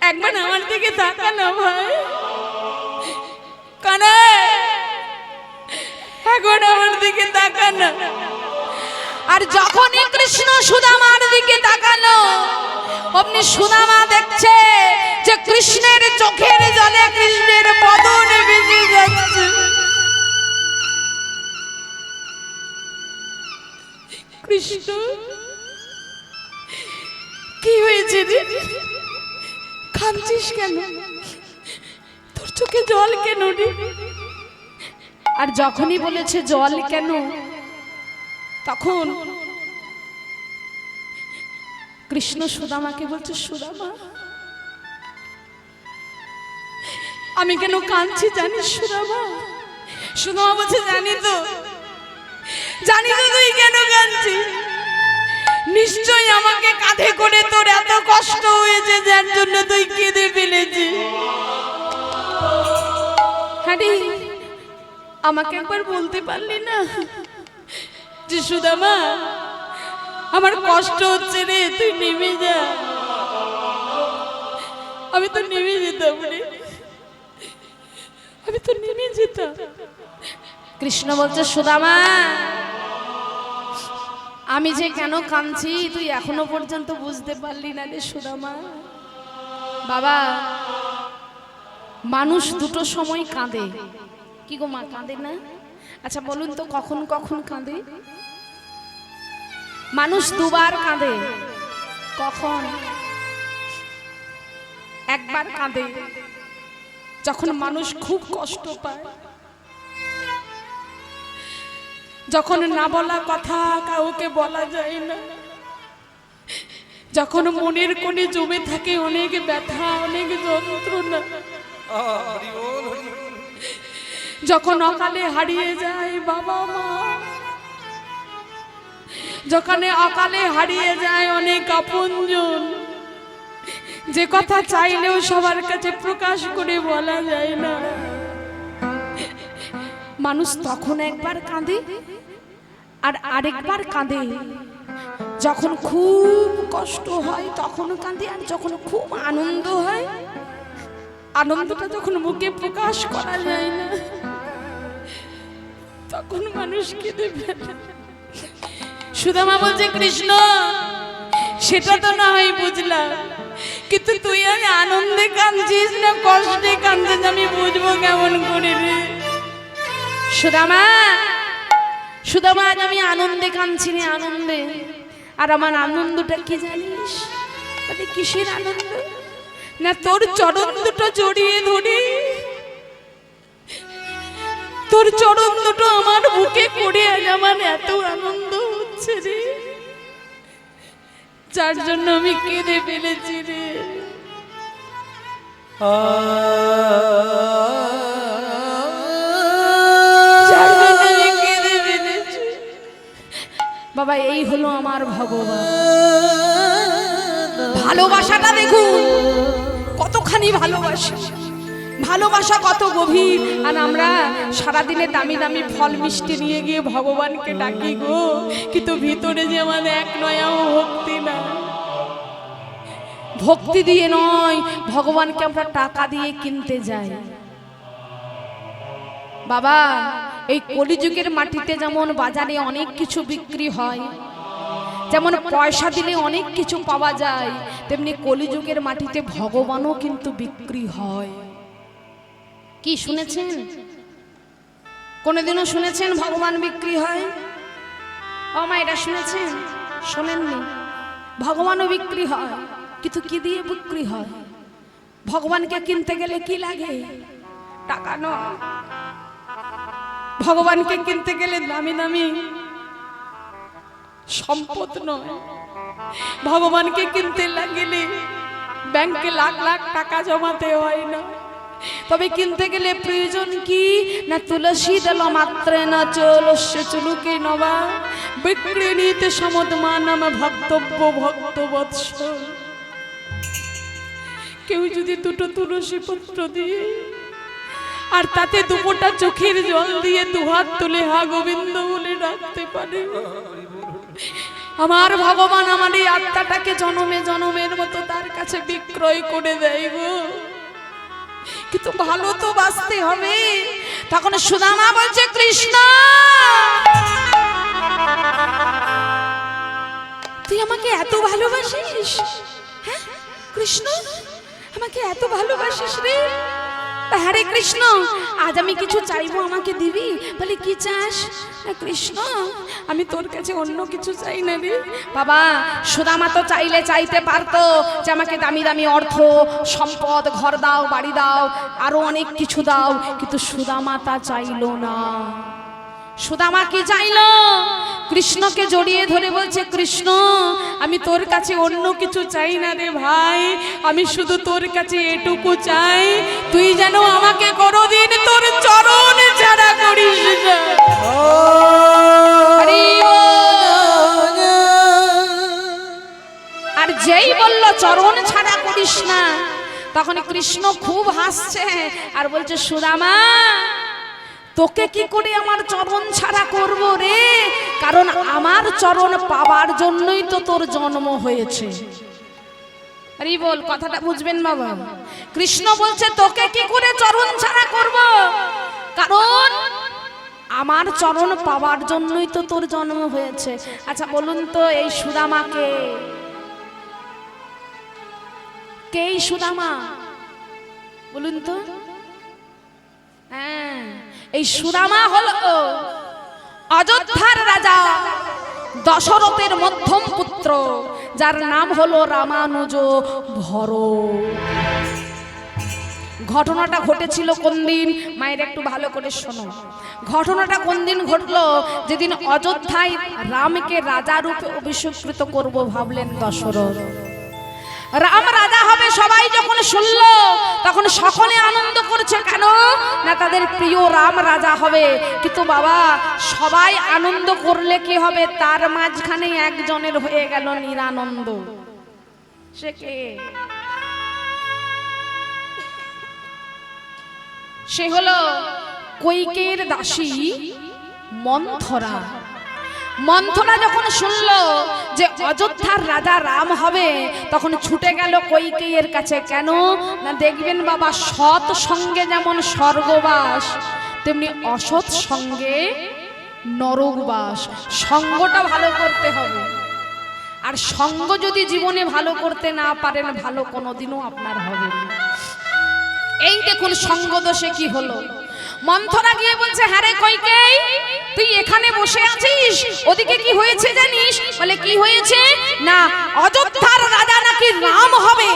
একবার আমার দিকে তাকা না ভাই। কানাই, একবার আমার দিকে তাকা না। আর যখনই কৃষ্ণ সুদামার দিকে তাকালো, অমনি সুদামা দেখছে যে কৃষ্ণের চোখের জলে কৃষ্ণের বদন ভিজে যাচ্ছে। কৃষ্ণ, কি হয়েছে রে? কাঁদছিস কেন? তোর চোখে জল কেন রে? আর যখনই বলেছে জল কেন, তখন কৃষ্ণ সুদামাকে বলছে, সুদামা আমি কেন কাঁদছি জানিস সুদামা? সুদামা বলছে, জানি তো তুই কেন কাঁদছিস। নিশ্চয়ই আমাকে কাঁধে করে তোর এত কষ্ট হয়েছে, যার জন্য তুই কেঁদে ফেলেছিস। হ্যাঁ রে, আমাকে একবার বলতে পারলি না যে সুদামা আমার কষ্ট হচ্ছে রে, তুই নেমে যা। আমি তো নেমে যেতাম রে, আমি তো নেমে যেতাম। কৃষ্ণ বলছে, সুদামা আমি যে কেন কাঁদছি তুই এখনো পর্যন্ত বুঝতে পারলি না রে সুদামা। বাবা, মানুষ দুটো সময় কাঁদে। কি গো মা, কাঁদে না? আচ্ছা বলুন তো কখন কখন কাঁদে? মানুষ দুবার কাঁদে। কখন? একবার কাঁদে যখন মানুষ খুব কষ্ট পায়, যখন না বলা কথা কাউকে বলা যায় না, যখন মনের কোণে জমে থাকে অনেক ব্যথা, অনেক যন্ত্রণা, যখন অকালে হারিয়ে যায় বাবা মা, যখন অকালে হারিয়ে যায় অনেক আপনজন, যে কথা চাইলেও সবার কাছে প্রকাশ করে বলা যায় না, মানুষ তখন একবার কাঁদে। আর আরেকবার কাঁদে যখন খুব কষ্ট হয় তখনও কাঁদে, আর যখন খুব আনন্দ হয়, আনন্দটা যখন মুখে প্রকাশ করা যায় না তখন মানুষ কেঁদে ফেলে। সুদামা বলছে, কৃষ্ণ সেটা তো না হয় বুঝলাম, কিন্তু তুই আমি আনন্দে কাঁদছিস না কষ্টে কাঁদছিস আমি বুঝবো কেমন করে রে? সুদামা, সুদামা, আজ আমি আনন্দে কাঁদছি না, আনন্দে। আর আমার আনন্দটা কি জানিস? মানে কিসের আনন্দ? না তোর চরণ দুটো জড়িয়ে ধরে, তোর চরণ দুটো আমার বুকে করে আজ আমার এত আনন্দ হচ্ছে রে, যার জন্য আমি কেঁদে ফেলেছি রে। যার জন্য আমি কেঁদে ফেলেছি। বাবা, এই হলো আমার ভগবান। ভালোবাসাটা দেখুন কতখানি ভালোবাসা, ভালোবাসা কত গভীর। আর আমরা সারাদিনে দামি দামি ফল মিষ্টি নিয়ে গিয়ে ভগবানকে ডাকি গো, কিন্তু ভিতরে যে আমাদের এক নয়াও ভক্তি না। ভক্তি দিয়ে নয়, ভগবানকে আমরা টাকা দিয়ে কিনতে যাই। বাবা, এই কলিযুগের মাটিতে যেমন বাজারে অনেক কিছু বিক্রি হয়, যেমন পয়সা দিলে অনেক কিছু পাওয়া যায়, তেমনি কলিযুগের মাটিতে ভগবানও কিন্তু বিক্রি হয়। কি শুনেছেন? কোনোদিনও শুনেছেন ভগবান বিক্রি হয়? ও মা, এটা শুনেছেন? শোনেননি? ভগবানও বিক্রি হয়, কিন্তু কি দিয়ে বিক্রি হয়? ভগবানকে কিনতে গেলে কি লাগে? টাকা নয়। ভগবানকে কিনতে গেলে দামি দামি সম্পদ নয়। ভগবানকে কিনতে গেলে ব্যাংকে লাখ লাখ টাকা জমাতে হয় না। তবে কিনতে গেলে প্রয়োজন কি? না তুলসী দল মাত্রে না চলস্য চুলুকে নবা বিক্রি নিতে সমদমানম ভক্তব্য ভক্তবৎসল। কেউ যদি দুটো তুলসী পত্র দিয়ে আর তাতে দুপোটা চোখের জল দিয়ে দুহাত তুলে হা গোবিন্দ বলে ডাকতে পারে, আমার ভগবান আমার এই আত্মাটাকে জনমে জনমের মতো তার কাছে বিক্রয় করে দেয় গো। কিন্তু ভালো তো বাঁচতে হবে। তখন সুদামা বলছে, কৃষ্ণ তুই আমাকে এত ভালোবাসিস? হ্যাঁ কৃষ্ণ, আমাকে এত ভালোবাসিস রে? হরে কৃষ্ণ, আজ আমি কিছু চাইবো, আমাকে দিবি? বলে কি চাস? কৃষ্ণ, আমি তোর কাছে অন্য কিছু চাই না রে। বাবা, সুদামা তো চাইলে চাইতে পারতো যে আমাকে দামি দামি অর্থ সম্পদ, ঘর দাও, বাড়ি দাও, আরো অনেক কিছু দাও, কিন্তু সুদামা তা চাইলো না। সুদামা কি চাইলো? কৃষ্ণকে জড়িয়ে ধরে বলছে, কৃষ্ণ আমি তোর কাছে অন্য কিছু চাই না রে ভাই, আমি শুধু তোর কাছে এটুকু চাই, তুই যেন আমাকে কোনোদিন তোর চরণ ছাড়া করিস না। আর যেই বলল চরণ ছাড়া করিস না, তখন কৃষ্ণ খুব হাসছে আর বলছে, সুদামা তোকে কি করে আমার চরণ ছাড়া করব রে? কারণ আমার চরণ পাবার জন্যই তো তোর জন্ম হয়েছে। আরে বল, কথাটা বুঝবেন বাবা। কৃষ্ণ বলছে তোকে কি করে চরণ ছাড়া করব, কারণ আমার চরণ পাবার জন্যই তো তোর জন্ম হয়েছে। আচ্ছা বলুন তো, এই সুদামাকে কে? এই সুদামা বলুন তো। হ্যাঁ, এই সুদামা হলো অযোধ্যার রাজা দশরথের মধ্যম পুত্র, যার নাম হলো রামানুজ ভরত। ঘটনাটা ঘটেছিল কোন দিন? মায়ের একটু ভালো করে শোনো। ঘটনাটা কোন দিন ঘটলো? যেদিন অযোধ্যায় রামকে রাজা রূপে অভিষেকৃত করব ভাবলেন দশরথ। রাম রাজা হবে সবাই যখন শুনলো, তখন সকলে আনন্দ করছে। কেন না তাদের প্রিয় রাম রাজা হবে। কিন্তু বাবা, সবাই আনন্দ করলে কি হবে? তার মাঝখানে একজনের হয়ে গেল নিরানন্দ। সে কে? সে হলো কৈকেয়ীর দাসী মন্থরা। মন্থরা যখন শুনলো যে অযোধ্যার রাজা রাম হবে, তখন ছুটে গেল কৈকেয়ীর কাছে। কেন না দেখবেন বাবা, সৎ সঙ্গে যেমন স্বর্গবাস, তেমনি অসৎ সঙ্গে নরকবাস। সঙ্গটা ভালো করতে হবে। আর সঙ্গ যদি জীবনে ভালো করতে না পারেন, ভালো কোনোদিনও আপনার হবে না। এই দেখুন সঙ্গ দোষে কি হলো। মন্থরা গিয়ে বলছে, হ্যাঁ রে কইকেই, তুই এখানে বসে আছিস, ওদিকে কি হয়েছে জানিস? বলে কি হয়েছে? না, অযোধ্যার রাজা নাকি রাম হবে।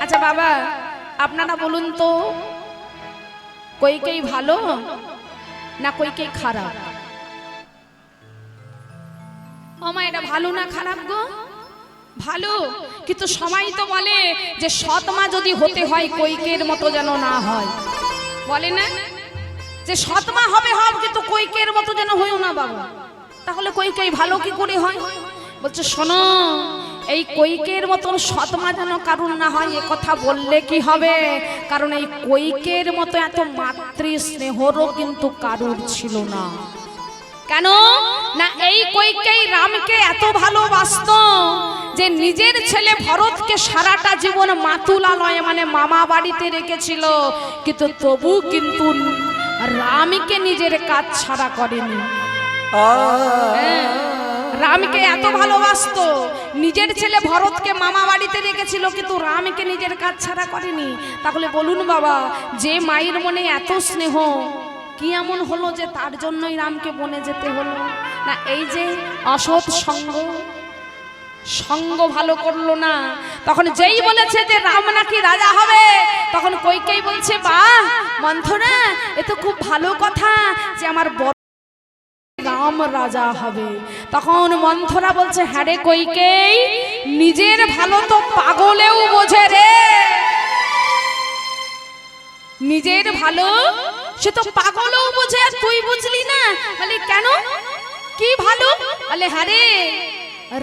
আচ্ছা বাবা, আপনারা বলুন তো, কইকেই ভালো না কইকেই খারাপ? ও মা, এটা ভালো না খারাপ গো? ভালো, কিন্তু সবাই তো বলে যে সৎ মা যদি হতে হয় কইকের মতো যেন না হয়, বলে না যে সৎ মা হবে হবে, কিন্তু কইকের মতো যেন হইও না বাবা। তাহলে কইকেই ভালো কি করে হয়? বলছে শোনো, এই কইকের মতন সৎ মা যেন কারুর না হয়, এ কথা বললে কি হবে? কারণ এই কইকের মতো এত মাতৃ স্নেহরও কিন্তু কারুর ছিল না। কেন না, এই কইকেই রামকে এত ভালোবাসতো যে নিজের ছেলে ভরতকে সারাটা জীবন মাতুলালয়ে মানে মামা বাড়িতে রেখেছিল, কিন্তু তবু কিন্তু রামকে নিজের কাজ ছাড়া করেনি। রামকে এত ভালোবাসতো, নিজের ছেলে ভরতকে মামা বাড়িতে রেখেছিল, কিন্তু রামকে নিজের কাজ ছাড়া করেনি। তাহলে বলুন বাবা, যে মায়ের মনে এত স্নেহ, কি এমন হলো যে তার জন্যই রামকে বনে যেতে হলো? না, এই যে অসৎ সঙ্গ, সঙ্গ ভালো করলো না। তখন যেই বলেছে যে রাম নাকি রাজা হবে, তখন কইকেই বলছে, বাহ মন্থরা, এ তো খুব ভালো কথা যে আমার বড় রাম রাজা হবে। তখন মন্থরা বলছে, হ্যাঁ রে কইকেই, নিজের ভালো তো পাগলেও বোঝে রে। নিজের ভালো সে তো পাগলও বোঝে, আর তুই বুঝলি না? বলে কেন, কি ভালো? বলে হ্যাঁ রে,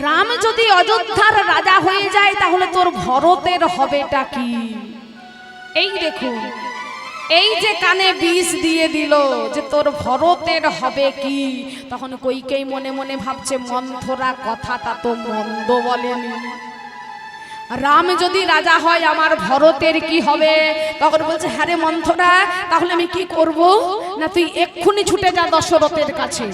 রাম যদি অযোধ্যার রাজা হয়ে যায় তাহলে তোর ভরতের হবেটা কি? এই দেখুন, এই যে কানে বিষ দিয়ে দিল যে তোর ভরতের হবে কি। তখন কইকেই মনে মনে ভাবছে, মন্থরা কথাটা তো মন্দ বলেনি, রাম যদি রাজা হয় আমার ভরতের কি হবে? তখন বলছে, হ্যাঁ রে মন্থরা, তাহলে আমি কি করব? না, তুই এক্ষুনি ছুটে যা দশরথের কাছে।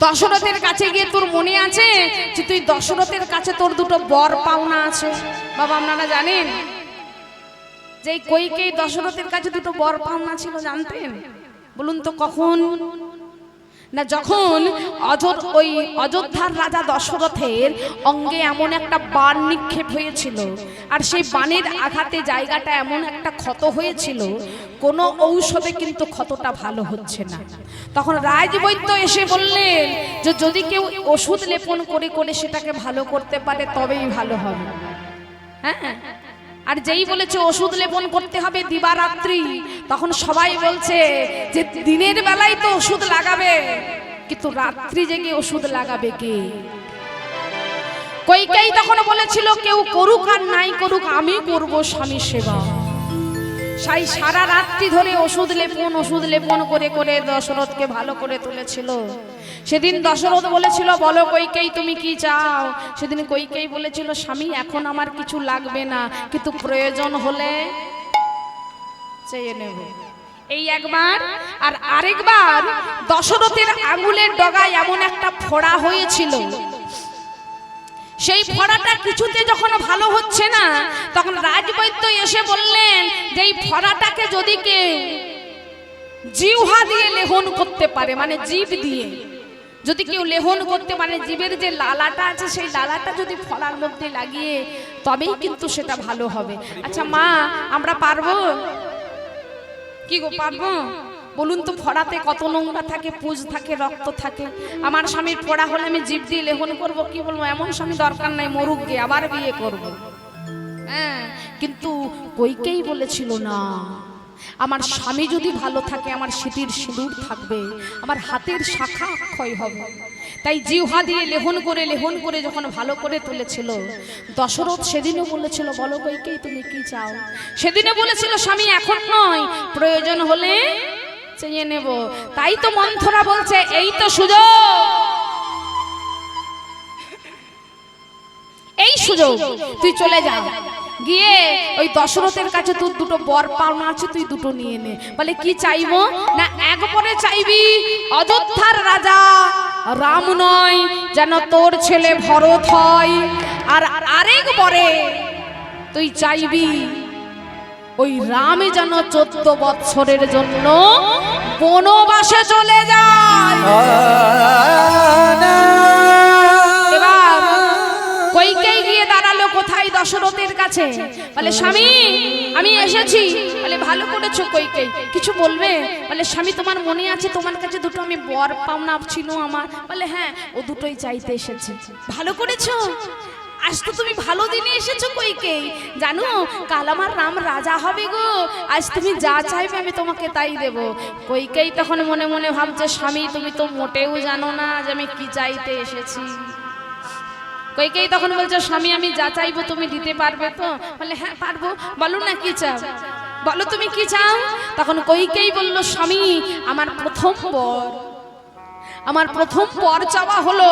দশরথের কাছে গিয়ে, তোর মনে আছে যে তুই দশরথের কাছে তোর দুটো বর পাওনা আছে? বাবা আপনারা জানেন যে কইকেই দশরথের কাছে দুটো বর পাওনা ছিল, জানতেন? বলুন তো কখন? না, যখন ওই অযোধ্যার রাজা দশরথের অঙ্গে এমন একটা বাণ নিক্ষেপ হয়েছিল, আর সেই বাণের আঘাতে জায়গাটা এমন একটা ক্ষত হয়েছিল, কোনো ঔষধে কিন্তু ক্ষতটা ভালো হচ্ছে না। তখন রাজবৈদ্য এসে বললেন যে যদি কেউ ওষুধ লেপন করে করে সেটাকে ভালো করতে পারে তবেই ভালো হবে। হ্যাঁ, আর যেই বলেছে ওষুধ লেপন করতে হবে দিবারাত্রি, তখন সবাই বলছে যে দিনের বেলায় তো ওষুধ লাগাবে, কিন্তু রাত্রি জেগে ওষুধ লাগাবে কে? কইকেই তখন বলেছিল, কেউ করুক আর নাই করুক, আমি করব স্বামী সেবা। সাই সারা রাত্রি ধরে ওষুধ লেপন করে করে দশরথকে ভালো করে তুলেছিল। সেদিন দশরথ বলেছিল, বলো কইকেই তুমি কি চাও? সেদিন কইকেই বলেছিল, স্বামী এখন আমার কিছু লাগবে না, কিন্তু প্রয়োজন হলে চেয়ে নেব। এই একবার, আর আরেকবার দশরথের আঙুলের ডগায় এমন একটা ফোড়া হয়েছিল, সেই ফোড়াটা কিছুতে যখন ভালো হচ্ছে না, তখন রাজবৈদ্য এসে বললেন যে এই ফোড়াটাকে যদি কে জিহ্বা দিয়ে লেহন করতে পারে, মানে জিভ দিয়ে যদি কেউ লেহন করতে পারে, জীবের যে লালাটা আছে সেই লালাটা যদি ফলার মধ্যে লাগিয়ে, তবেই কিন্তু সেটা ভালো হবে। আচ্ছা মা, আমরা পারবো কি গো, পারবো? বলুন তো, ফোড়াতে কত নোংরা থাকে, পুজ থাকে, রক্ত থাকে। আমার স্বামীর ফোড়া হলে আমি জিভ দিয়ে লেহন করবো? কি বলবো, এমন স্বামী দরকার নাই, মরুক গে, আবার বিয়ে করব। হ্যাঁ, কিন্তু কইকেই বলেছিল, না, আমার স্বামী যদি ভালো থাকে আমার সিঁথির সিঁদুর থাকবে, আমার হাতের শাখা অক্ষয় হবে। তাই জিহ্বা দিয়ে লেহন করে যখন ভালো করে তুলেছিল, দশরথ সেদিনও বলেছিল, বলো কইকেই তুমি কি চাও? সেদিনে বলেছিল, স্বামী এখন নয়, প্রয়োজন হলে চেয়ে নেব। তাই তো মন্থরা বলছে, এই তো সুযোগ, এই সুযোগ, তুই চলে যা, গিয়ে ওই দশরথের কাছে তোর দুটো বর পাওনা আছে, তুই দুটো নিয়ে নে। বলে কি চাইবো? না, একবারে চাইবি অযোধ্যার রাজা রাম নয় যেন তোর ছেলে ভরত হয়। আর আরেক বরে তুই চাইবি ওই রামে যেন 14 বৎসরের জন্য বনবাসে চলে যায়। এবার কইকেই গিয়ে দাঁড়ালো কোথায়? দশরথের কাছে। বলে স্বামী আমি এসেছি। বলে ভালো করেছো কইকেই, কিছু বলবে? বলে স্বামী তোমার মনে আছে তোমার কাছে দুটো আমি বর পাওনা ছিল আমার? বলে হ্যাঁ, ও দুটোই চাইতে এসেছি। ভালো করেছো, আজ তো তুমি ভালো দিনে এসেছো কইকেই। জানো কাল আমার রাম রাজা হবে গো, আজ তুমি যা চাইবে আমি তোমাকে তাই দেব। কইকেই তখন মনে মনে ভাবছে স্বামী তুমি তো মোটেও জানো না যে আমি কি চাইতে এসেছি। কইকেই তখন বলছে স্বামী আমি যা চাইবো তুমি দিতে পারবে তো? বলে হ্যাঁ পারবো, বলো না কি চাও, বলো তুমি কি চাও। তখন কইকেই বলল স্বামী আমার প্রথম বর চাওয়া হলো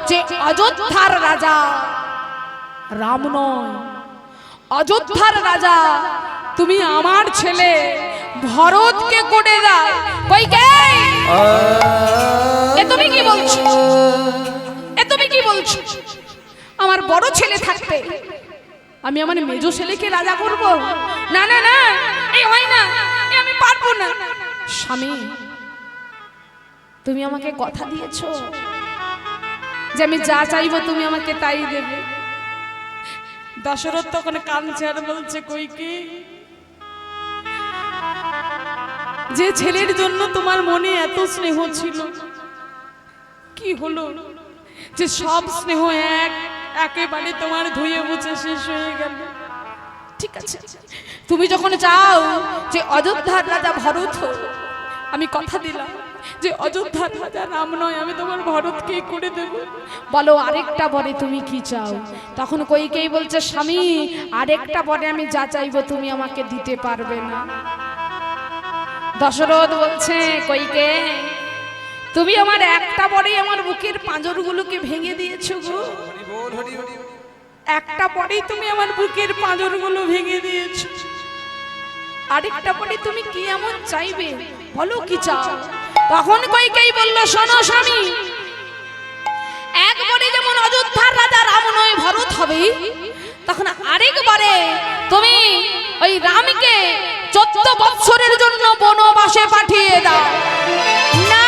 যে অযোধ্যার রাজা রাম নয়, অযোধ্যার রাজা তুমি আমার ছেলে ভরতকে করে দাও। কইকেই এ তুমি কি বলছো, এ তুমি কি বলছো? আমার বড় ছেলে থাকতে আমি আমার মেজো ছেলেকে রাজা করব? না না না, এই হয় না, এ আমি পারবো না। স্বামী তুমি আমাকে কথা দিয়েছো যে আমি যা চাইবো তুমি আমাকে তাই দেবে। দশরথ তখন কাঁদছে আর বলছে কইকেই যে ছেলের জন্য তোমার মনে এত স্নেহ ছিল কি হলো যে সব স্নেহ একেবারে তোমার ধুয়ে মুছে শেষ হয়ে গেল? ঠিক আছে, তুমি যখন চাও যে অযোধ্যার রাজা ভরত, আমি কথা দিলাম যে অযোধ্যার রাজা রাম নয়, আমি তোমার ভরতকে করে দেব। বলো আরেকটা বরে তুমি কি চাও? তখন কইকেই বলছে স্বামী আরেকটা বরে আমি যা চাইবো তুমি আমাকে দিতে পারবে না। দশরথ বলছে কইকেই তুমি আমার একটা বরেই আমার বুকের পাঁজরগুলোকে ভেঙে দিয়েছো গো, একটা বরেই তুমি আমার বুকের পাঁজরগুলো ভেঙে দিয়েছো, আরেকটা বরে তুমি কি এমন চাইবে, বলো কি চাও? তখন কইকেই বলল শোনো স্বামী, একবারে যেমন অযোধ্যার রাজা রাম নয় ভরত হবে, তখন আরেকবারে তুমি ওই রামকে 14 বৎসরের জন্য বনবাসে পাঠিয়ে দাও। না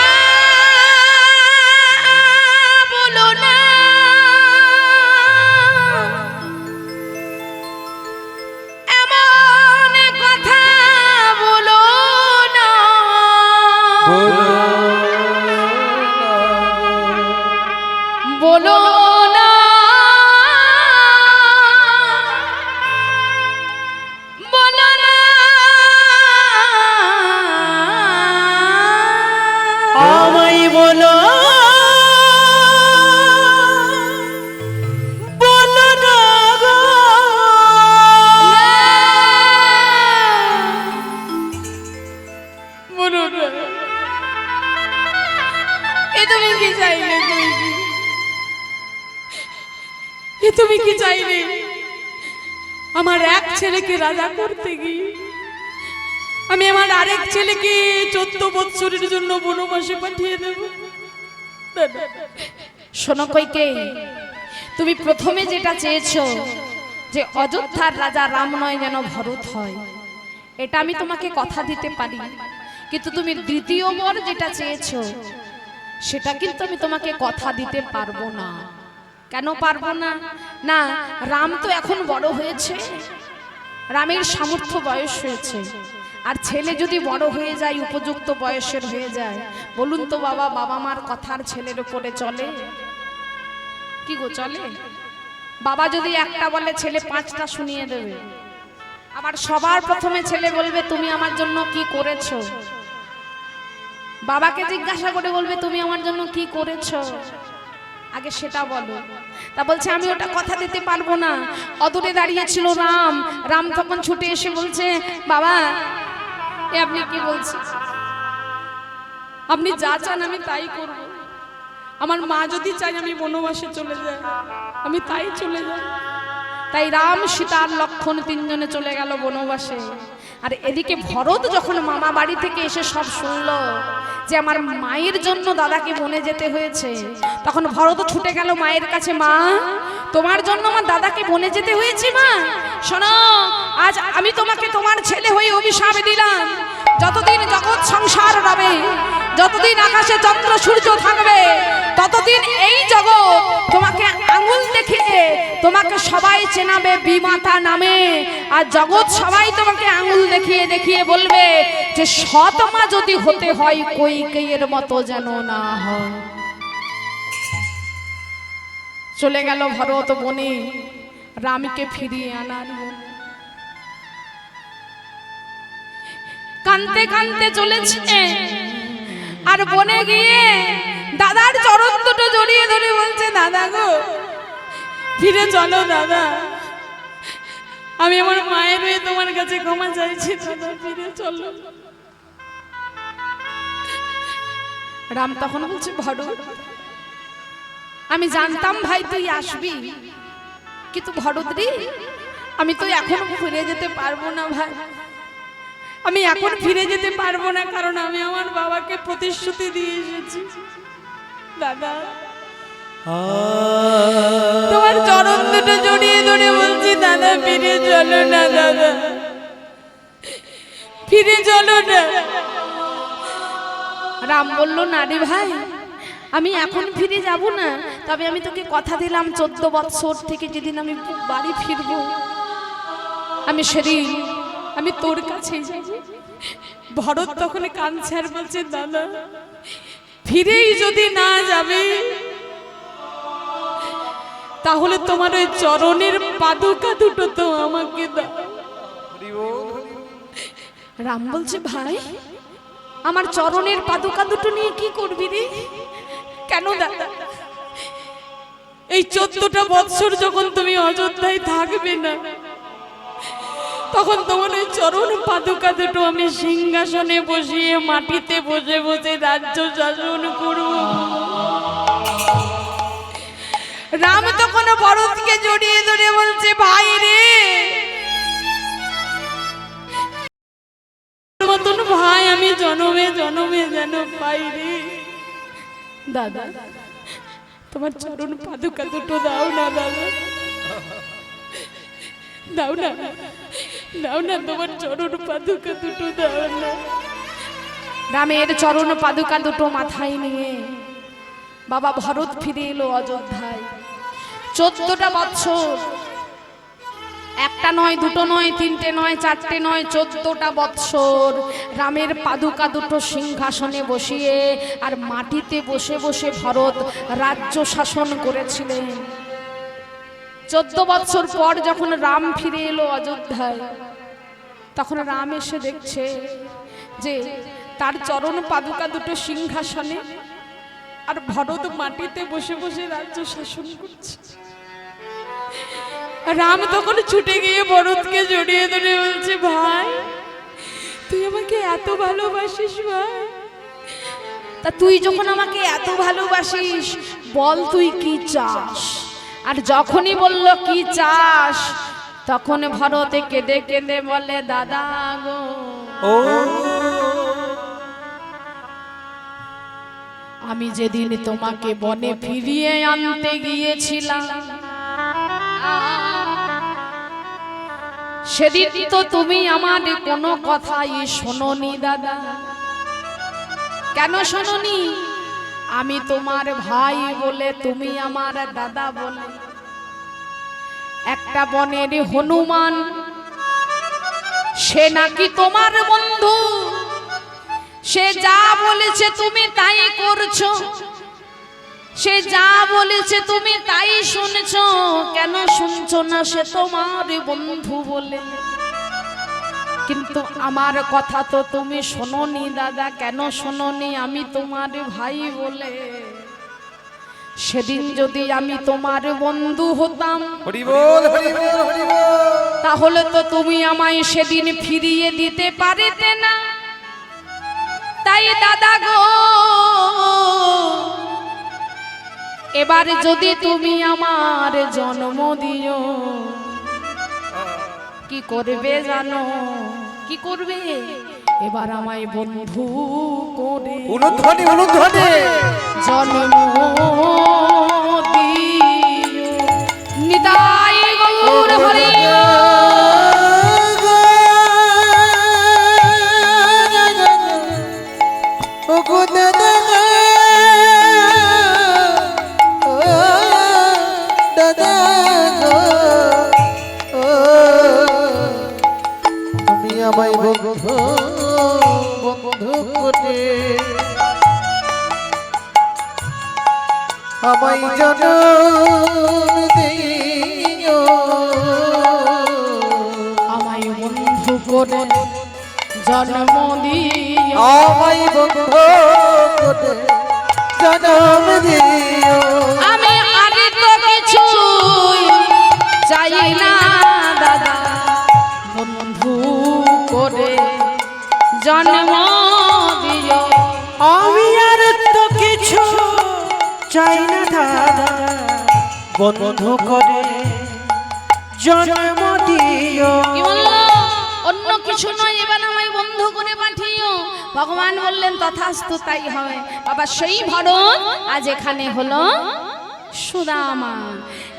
বলো না, এমন কথা বলো না, বলো না, বলো না, আমায় বলো, বলো না গো, বলো না। এ তুমি কি চাইলে? এ তুমি কি চাইলে? আমার এক ছেলেকে রাজা করতে গিয়ে আমি আমার আরেক ছেলেকে 14 বৎসরের জন্য বনবাসে পাঠিয়ে দেব? শোনো কইকেই, তুমি প্রথমে যেটা চেয়েছো যে অযোধ্যার রাজা রাম নয় যেন ভরত হয়, এটা আমি তোমাকে কথা দিতে পারি, কিন্তু তুমি দ্বিতীয় বর যেটা চেয়েছো সেটা কিন্তু আমি তোমাকে কথা দিতে পারবো না। কেন পারবো না? না, রাম তো এখন বড় হয়েছে, রামের সামর্থ্য বয়স হয়েছে, আর ছেলে যদি বড় হয়ে যায় উপযুক্ত বয়সের হয়ে যায়, বলুন তো বাবা, বাবা মার কথার ছেলের উপরে চলে কি গো? চলে? বাবা যদি একটা বলে ছেলে 5টা শুনিয়ে দেবে, আবার সবার প্রথমে ছেলে বলবে তুমি আমার জন্য কি করেছো, বাবাকে জিজ্ঞাসা করে বলবে তুমি আমার জন্য কি করেছো, আগে সেটা বলো। তা বলছে আমি ওটা কথা দিতে পারবো না। অদূরে দাঁড়িয়েছিল রাম, রাম তখন ছুটে এসে বলছে বাবা এ আপনি কি বলছেন? আপনি যা চান আমি তাই করব। আমার মা যদি চাই আমি বনবাসে চলে যাই, আমি তাই চলে যাই। তাই রাম সীতা আর লক্ষণ 3 জনে চলে গেল বনবাসে। আর এদিকে ভরত যখন মামা বাড়ি থেকে এসে সব শুনলো যে আমার মায়ের জন্য দাদাকে বনে যেতে হয়েছে। তখন ভরত ছুটে গেল মায়ের কাছে, মা তোমার জন্য আমার দাদাকে বনে যেতে হয়েছে। মা শোনো, আজ আমি তোমাকে তোমার ছেলে হয়ে অভিশাপ দিলাম, যতদিন জগৎ সংসার রবে, যতদিন আকাশে চন্দ্র সূর্য থাকবে, ততদিন এই জগৎ তোমাকে আঙুল দেখিয়ে তোমাকে সবাই চেনাবে বিমাতা নামে। আর জগৎ সবাই তোমাকে আঙুল দেখিয়ে দেখিয়ে বলবে যে সৎ মা যদি হতে হয় কইকেয়ীর মতো যেন না হয়। চলে গেল ভরত বনে রামকে ফিরিয়ে আনার জন্য। কানতে কানতে চলেছে, আর বনে গিয়ে দাদার চরণ দুটো জড়িয়ে ধরে বলছে, দাদা গো ফিরে চলো দাদা, আমি আমার মায়ের হয়ে তোমার কাছে ক্ষমা চাইছি, দাদা ফিরে চলো। রাম তখন বলছে, ভরত আমি জানতাম ভাই তুই আসবি, কিন্তু ভরত রে আমি তো এখন ফিরে যেতে পারবো না ভাই, আমি এখন ফিরে যেতে পারবো না, কারণ আমি আমার বাবাকে প্রতিশ্রুতি দিয়ে এসেছি। দাদা তোমার চরণ দুটো জড়িয়ে ধরে বলছি, দাদা ফিরে চলো না, দাদা ফিরে চলো না। রাম বলল, না রে ভাই আমি এখন ফিরে যাব না, তবে আমি তোকে কথা দিলাম 14 বৎসর থেকে যেদিন আমি বাড়ি ফিরবো আমি সেদিন আমি তোর কাছেই যাব। ভরত তখন কাঁদছে আর বলছে, দাদা ফিরেই যদি না যাবে তাহলে তোমার ওই চরণের পাদুকা দুটো তো আমাকে দাও। রাম বলছে, ভাই আমার চরণের পাদুকা দুটো নিয়ে কি করবি রে? কেন দাদা, এই 14টা বৎসর যখন তুমি অযোধ্যায় থাকবে না, তখন তোমার ওই চরণ পাদুকা দুটো আমি সিংহাসনে বসিয়ে মাটিতে বসে বসে রাজ্য শাসন করব। রাম তখন ভরতকে জড়িয়ে ধরে বলছে, ভাই রে মতন ভাই আমি জনমে জনমে যেন পাই রে। দাদা তোমার চরণ পাদুকা দুটো দাও না, দাদা দাও না, দাও না, তোমার চরণ পাদুকা দুটো দাও না। রামের চরণ পাদুকা দুটো মাথায় নিয়ে বাবা ভরত ফিরে এলো অযোধ্যায়। 14টা বৎসর, একটা নয়, দুটো নয়, তিনটে নয়, চারটে নয়, 14টা বৎসর রামের পাদুকা দুটো সিংহাসনে বসিয়ে আর মাটিতে বসে বসে ভরত রাজ্য শাসন করেছিলেন। 14 বৎসর পর যখন রাম ফিরে এলো অযোধ্যায়, তখন রাম এসে দেখছে যে তার চরণ পাদুকা দুটো সিংহাসনে আর ভরত মাটিতে বসে বসে রাজ্য শাসন করছে। রাম তখন ছুটে গিয়ে ভরতকে জড়িয়ে ধরে বলছে, ভাই তুই আমাকে এত ভালোবাসিস ভাই, তা তুই যখন আমাকে এত ভালোবাসিস বল তুই কি চাস। আর যখনই বলল কি চাস, তখন ভরতে কেঁদে কেঁদে বলে, দাদা গো আমি যেদিন তোমাকে বনে ফিরিয়ে আনতে গিয়েছিলাম সেদিন তো তুমি আমার কোনো কথাই শোনোনি দাদা। কেন শোনোনি? আমি তোমার ভাই বলে, তুমি আমার দাদা বলে। একটা বনের হনুমান সে নাকি তোমার বন্ধু, সে যা বলেছে তুমি তাই করছো, সে যা বলেছে তুমি তাই শুনছো। কেন শুনছো না? সে তোমার বন্ধু বলে। কিন্তু আমার কথা তো তুমি শোনোনি দাদা। কেন শোনোনি? আমি তোমার ভাই বলে। সেদিন যদি আমি তোমার বন্ধু হতাম তাহলে তো তুমি আমায় সেদিন ফিরিয়ে দিতে পারিতে না। তাই দাদা গো, এবার যদি তুমি আমার জন্ম দিও, কি করবে জানো? কি করবে? এবার আমায় বন্ধু করে উলুধ্বনি উলুধ্বনি জন্ম দিও নিতাই গৌর হরি তুমি আমায় বন্ধু বন্ধু করে আমায় জনম দিও আমায় বন্ধু করে জন্ম দিও আমায় বন্ধু করে জনম দিও আমি আগে তো কিছুই চাই না দাদা বন্ধু করে জন্ম দিও আমি আর তো কিছু চাই না দাদা বন্ধু করে জন্ম দিও। কি বললো অন্য কিছু নয় এবার আমায় বন্ধু করে পাঠিও ভগবান বললেন তথাস্তু তাই হবে বাবা সেই ভরণ আজ এখানে হলো সুদামা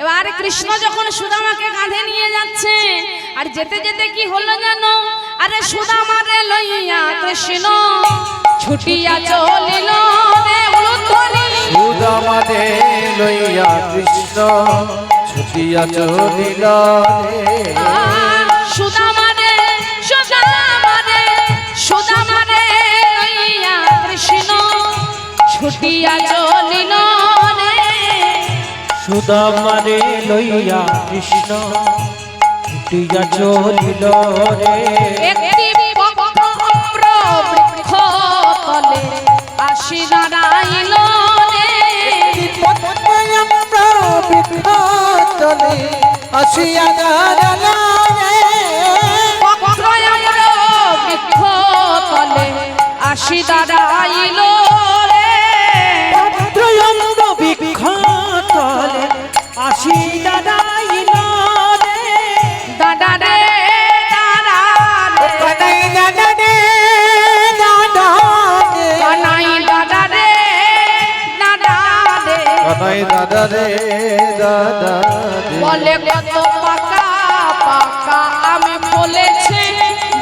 এবার কৃষ্ণ যখন সুদামাকে কাঁধে নিয়ে যাচ্ছে আর যেতে যেতে কি হলো জানো আরে সুদামা রে লইয়া কৃষ্ণ ছুটিয়া চলিল রে উলুধ্বনি সুদামা রে লইয়া কৃষ্ণ ছুটিয়া চলিল রে সুদামা রে সুদামা রে সুদামা রে লইয়া কৃষ্ণ ছুটিয়া চলিল রে সুদামারে লইয়া কৃষ্ণ ছুটিয়া চলিল রে একটি বক্র বৃক্ষ তলে আসি দাঁড়াইল রে চলে আসিয়া দাঁড়ালো রে বক্র বৃক্ষ তলে আসি দাঁড়াইল রে ত্রয়ম্ব বৃক্ষ তলে আসি দাঁড়াইল রে দাদা রে দাদা রে কানাই দাদা রে দাদা রে কানাই দাদা রে দাদা রে কানাই দাদা রে দাদা রে বলে কত পাকা পাকা আমি বলেছি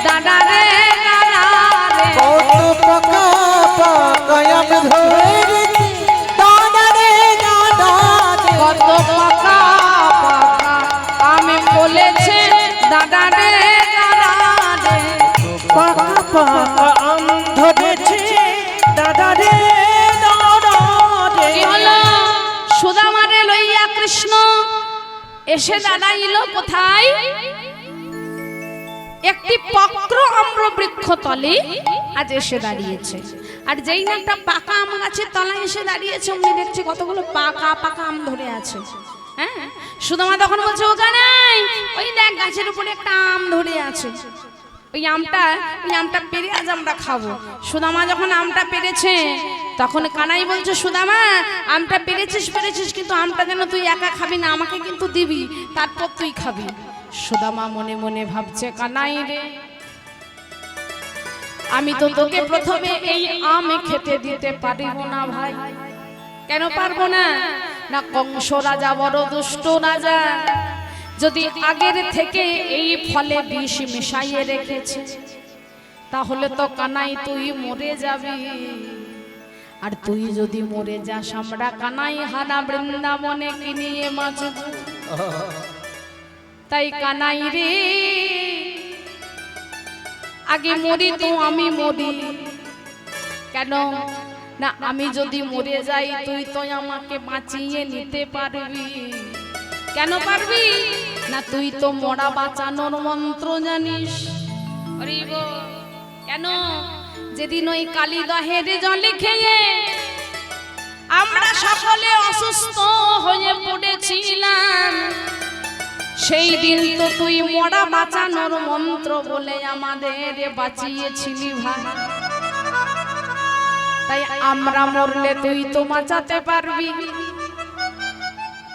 দাদা রে দাদা রে কত পাকা পাকা আমি ধরেছি দাদা রে দাদা রে কত পাকা পাকা আমি বলেছি দাদা রে দাদা রে পাকা পাকা আম ধরেছে দাদা রে দাদা রে কি হলো সুদামারে লইয়া কৃষ্ণ এসে দাঁড়াইল কোথায় একটি বক্র আম্র বৃক্ষ তলে আজ এসে দাঁড়িয়েছে আর যেই না একটা পাকা আম গাছের তলায় এসে দাঁড়িয়েছে অমনি দেখছে কতগুলো পাকা পাকা আম ধরে আছে হ্যাঁ সুদামা তখন বলছে ওখানে ওই দেখ গাছের উপরে একটা আম ধরে আছে ওই আমটা পেরে আজ আমরা খাবো সুদামা যখন আমটা পেরেছে তখন কানাই বলছে সুদামা আমটা পেরেছিস কিন্তু আমটা যেন তুই একা খাবি না আমাকে কিন্তু দিবি তারপর তুই খাবি সুদামা মনে মনে ভাবছে কানাই রে আমি তো তোকে প্রথমে এই আম খেতে দিতে পারিব না ভাই কেন পারবো না না কংস রাজা বড় দুষ্ট রাজা যদি আগের থেকে এই ফলে বিষ মিশাইয়ে রেখেছে তাহলে তো কানাই তুই মরে যাবি আর তুই যদি মরে যাস আমরা কানাই হারা বৃন্দাবনে কি নিয়ে বাঁচব তাই কানাই রে আগে মরি তো আমি মরি কেন না আমি যদি মরে যাই তুই তো আমাকে বাঁচিয়ে নিতে পারবি কেন পারবি না তুই তো মরা বাঁচানোর মন্ত্র জানিস কেন যেদিন ওই কালীদহের জলে খেয়ে আমরা সকলে অসুস্থ হয়ে পড়েছিলাম সেই দিন তো তুই মরা বাঁচানোর মন্ত্র বলে আমাদের বাঁচিয়েছিলি ভাই তাই আমরা মরলে তুই তো বাঁচাতে পারবি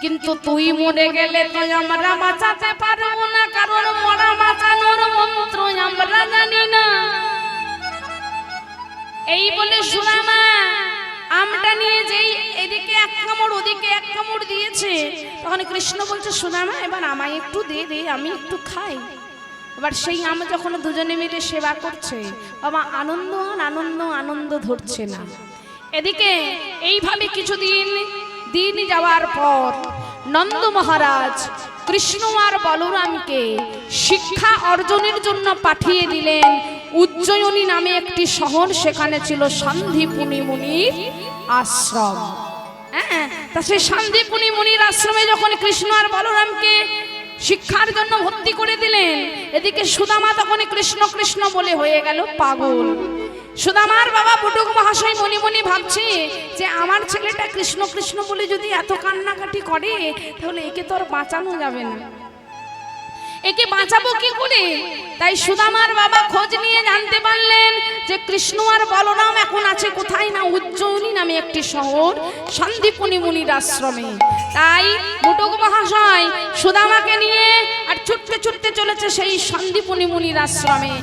কিন্তু তুই মরে গেলে তো আমরা বাঁচাতে পারবো না কারণ মরা বাঁচানোর মন্ত্র আমরা জানি না এই বলে সুদামা আমটা নিয়ে যেই এদিকে এক কামড় ওদিকে এক কামড় দিয়েছে, তখন কৃষ্ণ বলছে সুদামা এবার আমায় একটু দে দে, আমি একটু খাই। এবার সেই আম যখন দুজনে মিলে সেবা করছে, বাবা আনন্দ আর আনন্দ আনন্দ ধরছে না। এদিকে এইভাবে কিছুদিন দিন যাওয়ার পর নন্দ মহারাজ কৃষ্ণ আর বলরামকে শিক্ষা অর্জনের জন্য পাঠিয়ে দিলেন উজ্জয়িনী নামে একটি শহর। সেখানে ছিল সন্দীপুনি মুনির আশ্রম। হ্যাঁ, তা সেই সন্দীপুনি মুনির আশ্রমে যখন কৃষ্ণ আর বলরামকে শিক্ষার জন্য ভর্তি করে দিলেন, এদিকে সুদামা তখন কৃষ্ণ কৃষ্ণ বলে হয়ে গেল পাগল। সুদামার বাবা বুটুক মহাশয় মনে মনে ভাবছে যে আমার ছেলেটা কৃষ্ণ কৃষ্ণ বলে যদি এত কান্নাকাটি করে, তাহলে একে তো আর বাঁচানো যাবে না, একে বাঁচাবো কি করে? তাই সুদামার বাবা খোঁজ নিয়ে জানতে পারলেন যে কৃষ্ণ আর বলরাম এখন আছে কোথায় না উজ্জয়িনী নামে একটি শহর সন্দীপুনি মুনির আশ্রমে। তাই বুটুক মহাশয় সুদামাকে নিয়ে আর ছুটতে ছুটতে চলেছে সেই সন্দীপুনি মুনির আশ্রমে।